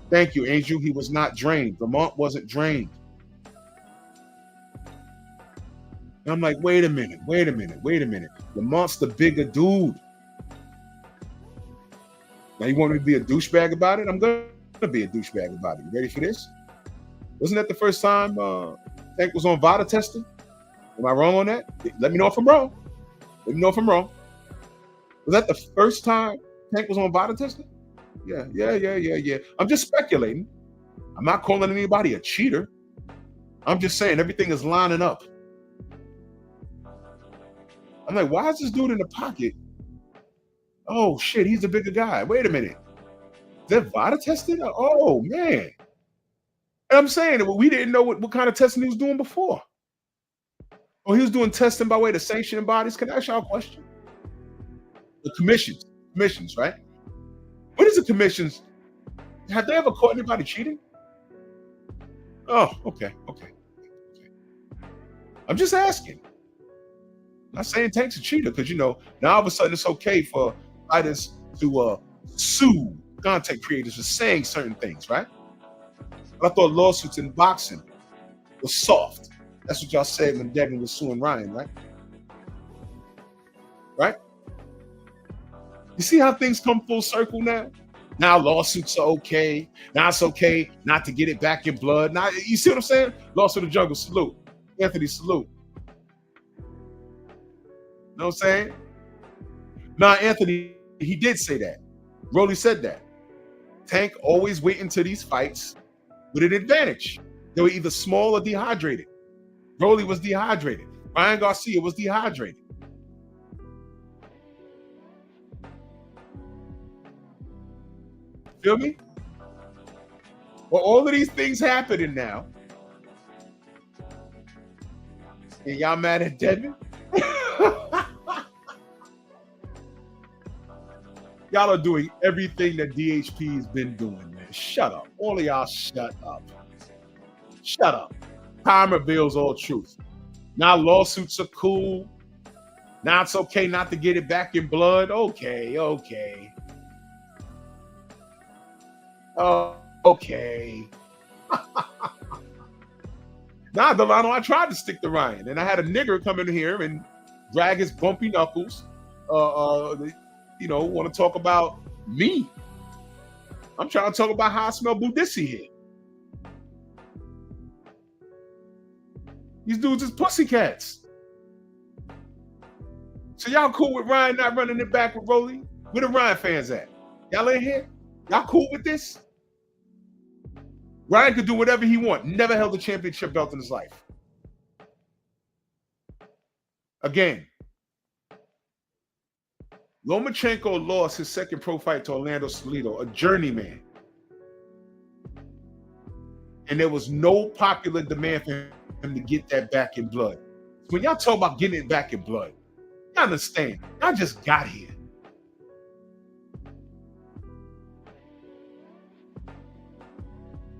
Thank you, Angel. He was not drained. Lamont wasn't drained. And I'm like, wait a minute. Lamont's the bigger dude. Now you want me to be a douchebag about it? I'm going to be a douchebag about it. You ready for this? Wasn't that the first time Tank was on VADA testing? Am I wrong on that? Let me know if I'm wrong. Was that the first time Tank was on VADA testing? Yeah. I'm just speculating. I'm not calling anybody a cheater. I'm just saying everything is lining up. I'm like, why is this dude in the pocket? Oh, shit, he's the bigger guy. Wait a minute. Is that VADA testing? Oh, man. And I'm saying that we didn't know what kind of testing he was doing before. Oh, he was doing testing by way of the sanctioning bodies. Can I ask y'all a question? The commissions, right? What is the commissions? Have they ever caught anybody cheating? Oh, okay. I'm just asking. I'm not saying Tank's a cheater because, now all of a sudden it's okay for fighters to sue content creators for saying certain things, right? But I thought lawsuits in boxing were soft. That's what y'all said when Devin was suing Ryan, right? Right? You see how things come full circle now? Now lawsuits are okay. Now it's okay not to get it back in blood. Now, you see what I'm saying? Lost to the jungle, salute. Anthony, salute. You know what I'm saying? Now, Anthony, he did say that. Rolly said that. Tank always went into these fights with an advantage. They were either small or dehydrated. Rolly was dehydrated. Ryan Garcia was dehydrated. Feel me? Well, all of these things happening now. And y'all mad at Devin? Y'all are doing everything that DHP has been doing, man. Shut up. All of y'all shut up. Shut up. Time reveals all truth. Now lawsuits are cool. Now it's okay not to get it back in blood. Okay. Oh, okay. Nah, Delano, I tried to stick to Ryan, and I had a nigger come in here and drag his bumpy knuckles. Want to talk about me. I'm trying to talk about how I smell Budissi here. These dudes is pussycats. So y'all cool with Ryan not running it back with Rolly? Where the Ryan fans at? Y'all in here? Y'all cool with this? Ryan could do whatever he want. Never held a championship belt in his life. Again, Lomachenko lost his second pro fight to Orlando Salido, a journeyman. And there was no popular demand for him to get that back in blood. When y'all talk about getting it back in blood, y'all understand. Y'all just got here.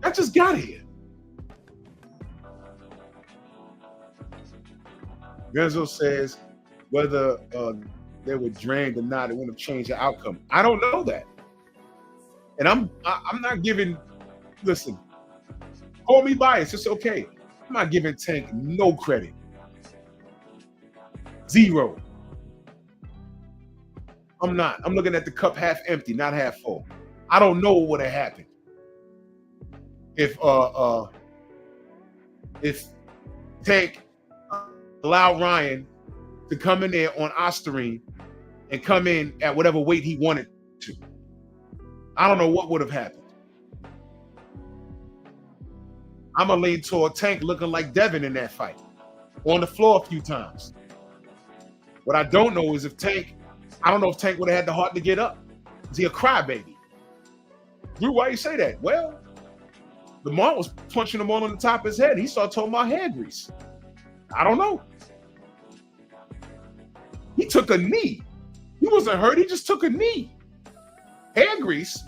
I just got here. Renzo says whether they were drained or not, it wouldn't have changed the outcome. I don't know that. And I'm not giving, listen, call me biased, it's okay. I'm not giving Tank no credit. Zero. I'm not. I'm looking at the cup half empty, not half full. I don't know what would have happened if Tank allowed Ryan to come in there on Osterine and come in at whatever weight he wanted to. I don't know what would have happened. I'm going to lean toward Tank looking like Devin in that fight. On the floor a few times. What I don't know is if Tank, I don't know if Tank would have had the heart to get up. Is he a crybaby? Drew, why you say that? Well, Lamont was punching him all on the top of his head. He started talking about hair grease. I don't know. He took a knee. He wasn't hurt. He just took a knee. Hair grease.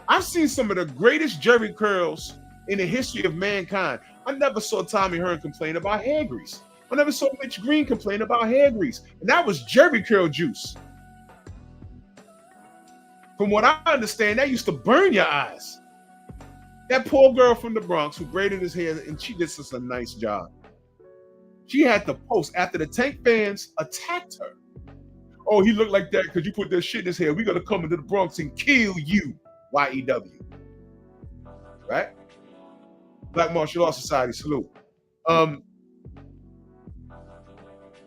I've seen some of the greatest Jerry curls in the history of mankind. I never saw Tommy Hearn complain about hair grease. I never saw Mitch Green complain about hair grease. And that was Jerry curl juice. From what I understand, that used to burn your eyes. That poor girl from the Bronx who braided his hair, and she did such a nice job. She had to post after the Tank fans attacked her. Oh, he looked like that because you put that shit in his hair. We're going to come into the Bronx and kill you, YEW. Right? Black Martial Arts Society, salute.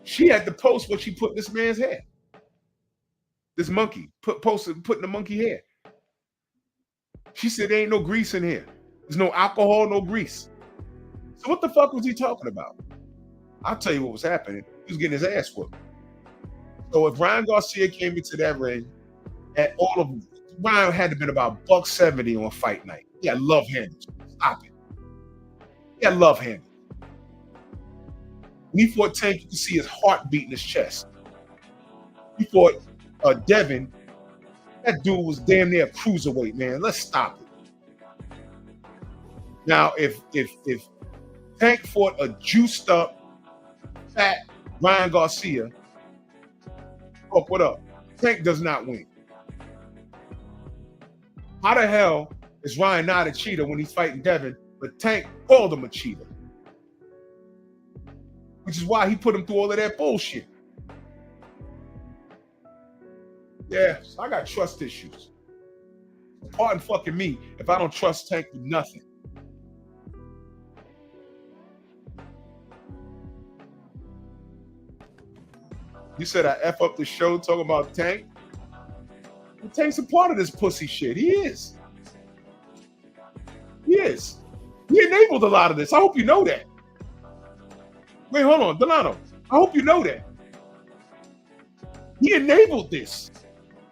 She had to post what she put in this man's hair. This monkey, putting the monkey hair. She said there ain't no grease in here. There's no alcohol, no grease. So what the fuck was he talking about? I'll tell you what was happening. He was getting his ass whooped. So if Ryan Garcia came into that ring, at all of them, Ryan had to have been about $170 on fight night. Yeah, love handles. Stop it. Yeah, love handles. When he fought Tank, you could see his heart beat in his chest. He fought Devin. That dude was damn near a cruiserweight, man. Let's stop it. Now, if Tank fought a juiced up, fat Ryan Garcia, fuck what up? Tank does not win. How the hell is Ryan not a cheater when he's fighting Devin, but Tank called him a cheater? Which is why he put him through all of that bullshit. Yeah, so I got trust issues. Pardon fucking me if I don't trust Tank with nothing. You said I F up the show talking about Tank? Tank's a part of this pussy shit. He is. He is. He enabled a lot of this. I hope you know that. Wait, hold on. Delano, I hope you know that. He enabled this.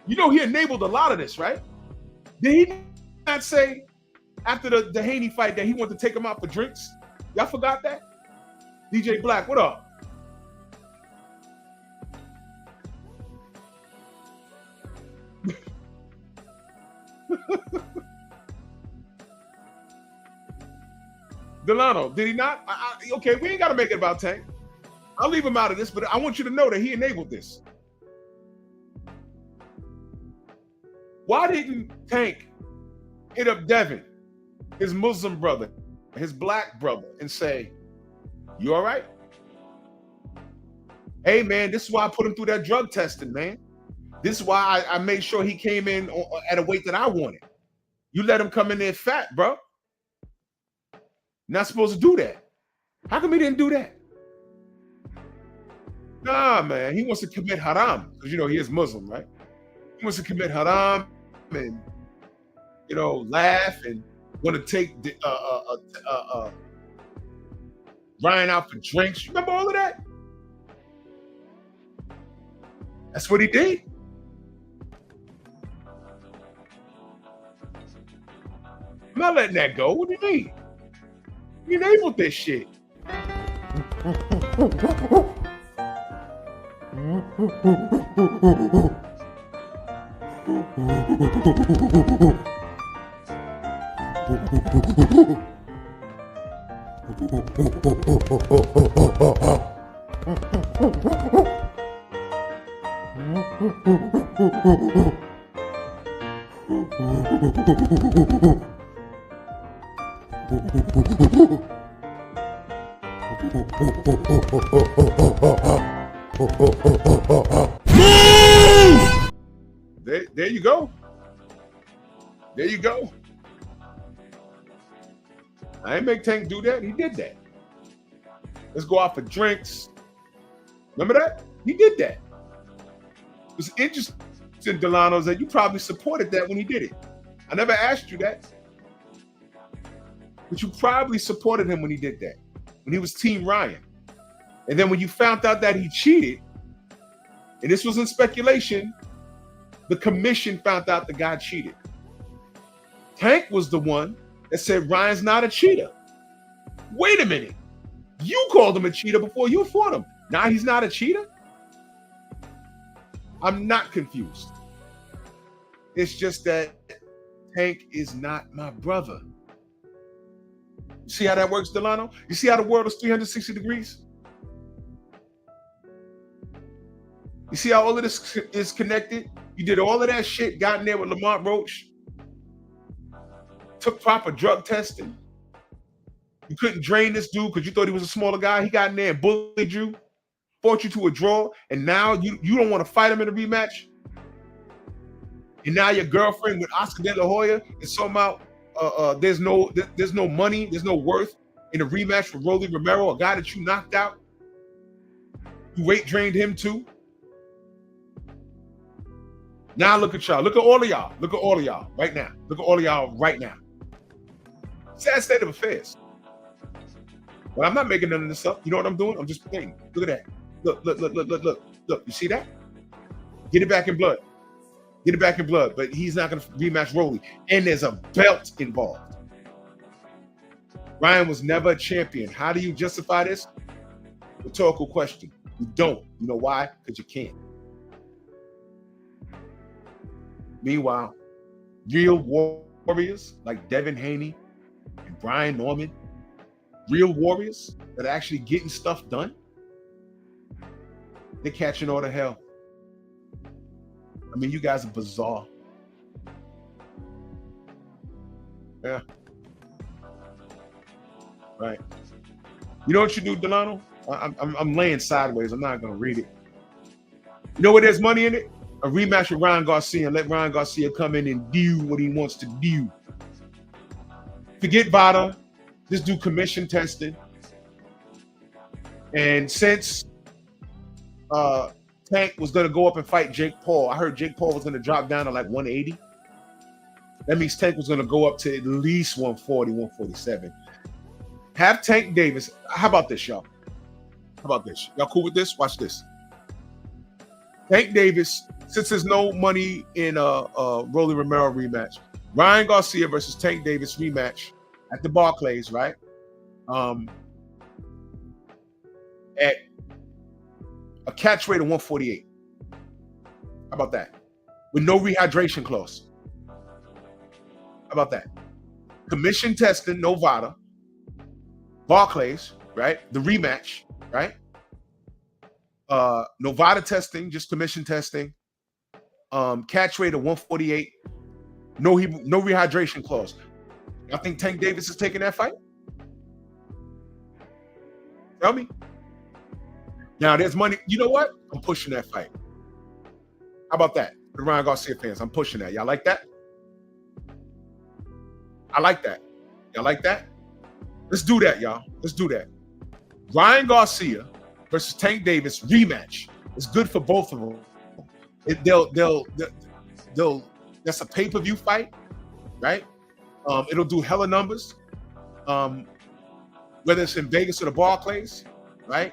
You know he enabled a lot of this, right? Did he not say after the Haney fight that he wanted to take him out for drinks? Y'all forgot that? DJ Black, what up? Delano, did he not? Okay, we ain't got to make it about Tank. I'll leave him out of this, but I want you to know that he enabled this. Why didn't Tank hit up Devin, his Muslim brother, his black brother, and say, you all right? Hey, man, this is why I put him through that drug testing, man. This is why I made sure he came in at a weight that I wanted. You let him come in there fat, bro. Not supposed to do that. How come he didn't do that? Nah, man, he wants to commit haram because he is Muslim, right? He wants to commit haram and laugh and want to take Ryan out for drinks. You remember all of that? That's what he did. I'm not letting that go. What do you mean? You enabled this shit. There you go. There you go. I ain't make Tank do that. He did that. Let's go out for drinks. Remember that? He did that. What's interesting, Delano, is that you probably supported that when he did it. I never asked you that. But you probably supported him when he did that. When he was Team Ryan. And then when you found out that he cheated, and this was in speculation, the commission found out the guy cheated. Tank was the one that said Ryan's not a cheater. Wait a minute. You called him a cheater before you fought him. Now he's not a cheater? I'm not confused. It's just that Tank is not my brother. You see how that works, Delano? You see how the world is 360 degrees? You see how all of this is connected? You did all of that shit, got in there with Lamont Roach, took proper drug testing. You couldn't drain this dude because you thought he was a smaller guy. He got in there and bullied you, fought you to a draw, and now you don't want to fight him in a rematch? And now your girlfriend with Oscar De La Hoya is somehow there's no money, there's no worth in a rematch for Rolly Romero, a guy that you knocked out. You weight drained him too. Now look at y'all. Look at all of y'all. Look at all of y'all right now. Look at all of y'all right now. Sad state of affairs. Well, I'm not making none of this up. You know what I'm doing? I'm just playing. Look at that. Look. You see that? Get it back in blood. Get it back in blood. But he's not going to rematch Rolly. And there's a belt involved. Ryan was never a champion. How do you justify this? Rhetorical question. You don't. You know why? Because you can't. Meanwhile, real warriors like Devin Haney and Brian Norman, real warriors that are actually getting stuff done, they're catching all the hell. I mean, you guys are bizarre. Yeah. Right. You know what you do, Delano? I'm laying sideways. I'm not going to read it. You know where there's money in it? A rematch with Ryan Garcia and let Ryan Garcia come in and do what he wants to do. Forget Vada. Just do commission testing. And since Tank was going to go up and fight Jake Paul, I heard Jake Paul was going to drop down to like 180. That means Tank was going to go up to at least 140, 147. Have Tank Davis. How about this, y'all? How about this? Y'all cool with this? Watch this. Tank Davis, since there's no money in Rolly Romero rematch, Ryan Garcia versus Tank Davis rematch at the Barclays, right? At a catch rate of 148. How about that? With no rehydration clause. How about that? Commission testing, no VADA. Barclays, right? The rematch, right? No VADA testing, just commission testing. Catch rate of 148. No rehydration clause. I think Tank Davis is taking that fight. Tell me. Now there's money. You know what? I'm pushing that fight. How about that? The Ryan Garcia fans, I'm pushing that. Y'all like that? I like that. Y'all like that? Let's do that, y'all. Let's do that. Ryan Garcia versus Tank Davis rematch. It's good for both of them. They'll that's a pay-per-view fight, right? It'll do hella numbers. Whether it's in Vegas or the Barclays, right?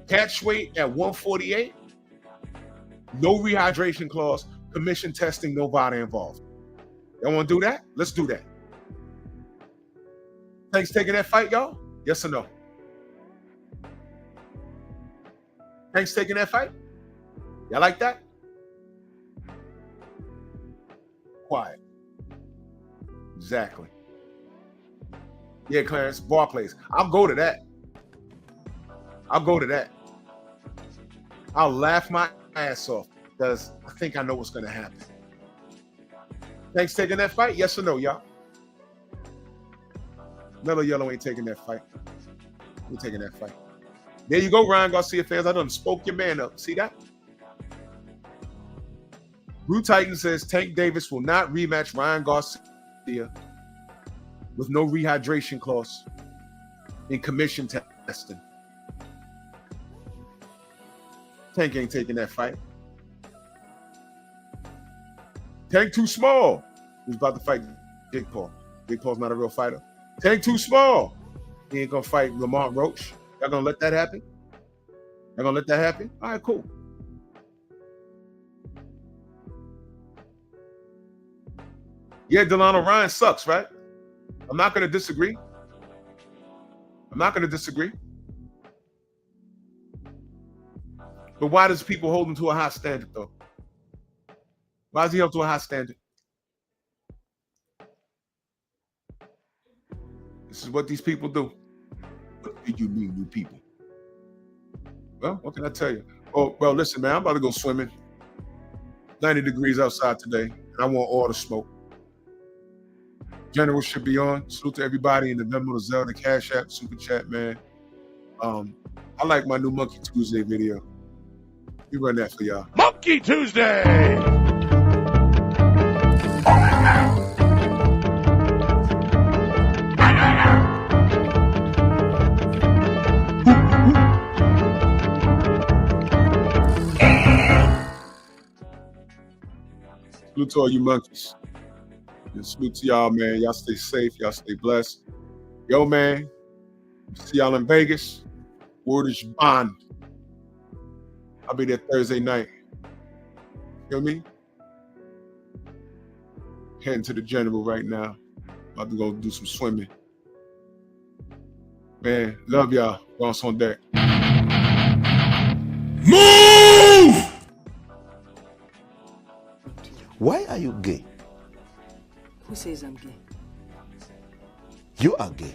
Catch weight at 148, no rehydration clause, commission testing, no body involved. Y'all want to do that? Let's do that. Thanks taking that fight, y'all? Yes or no? Thanks taking that fight? Y'all like that? Quiet. Exactly. Yeah, Clarence, Barclays. I'll go to that. I'll go to that. I'll laugh my ass off because I think I know what's going to happen. Thanks taking that fight? Yes or no, y'all? Mellow Yellow ain't taking that fight. We're taking that fight. There you go, Ryan Garcia fans. I done spoke your man up. See that? Brew Titan says Tank Davis will not rematch Ryan Garcia with no rehydration clause in commission testing. Tank ain't taking that fight. Tank too small. He's about to fight Jake Paul. Jake Paul's not a real fighter. Tank too small. He ain't gonna fight Lamont Roach. Y'all gonna let that happen? Y'all gonna let that happen? All right, cool. Yeah, Delano Ryan sucks, right? I'm not gonna disagree. I'm not gonna disagree. But why does people hold him to a high standard, though? Why is he held to a high standard? This is what these people do. What do you mean, you people? Well, what can I tell you? Oh, well, listen, man, I'm about to go swimming. 90 degrees outside today, and I want all the smoke. General should be on. Salute to everybody in the Venmo, the Zelda, Cash App, Super Chat, man. I like my new Monkey Tuesday video. We run that for y'all.
Monkey Tuesday!
Salute to all you monkeys. And salute to y'all, man. Y'all stay safe. Y'all stay blessed. Yo, man. See y'all in Vegas. Word is bond. I'll be there Thursday night. Feel me? Heading to the General right now. About to go do some swimming. Man, love y'all. Boss on deck.
Move!
Why are you gay?
Who says I'm gay?
You are gay.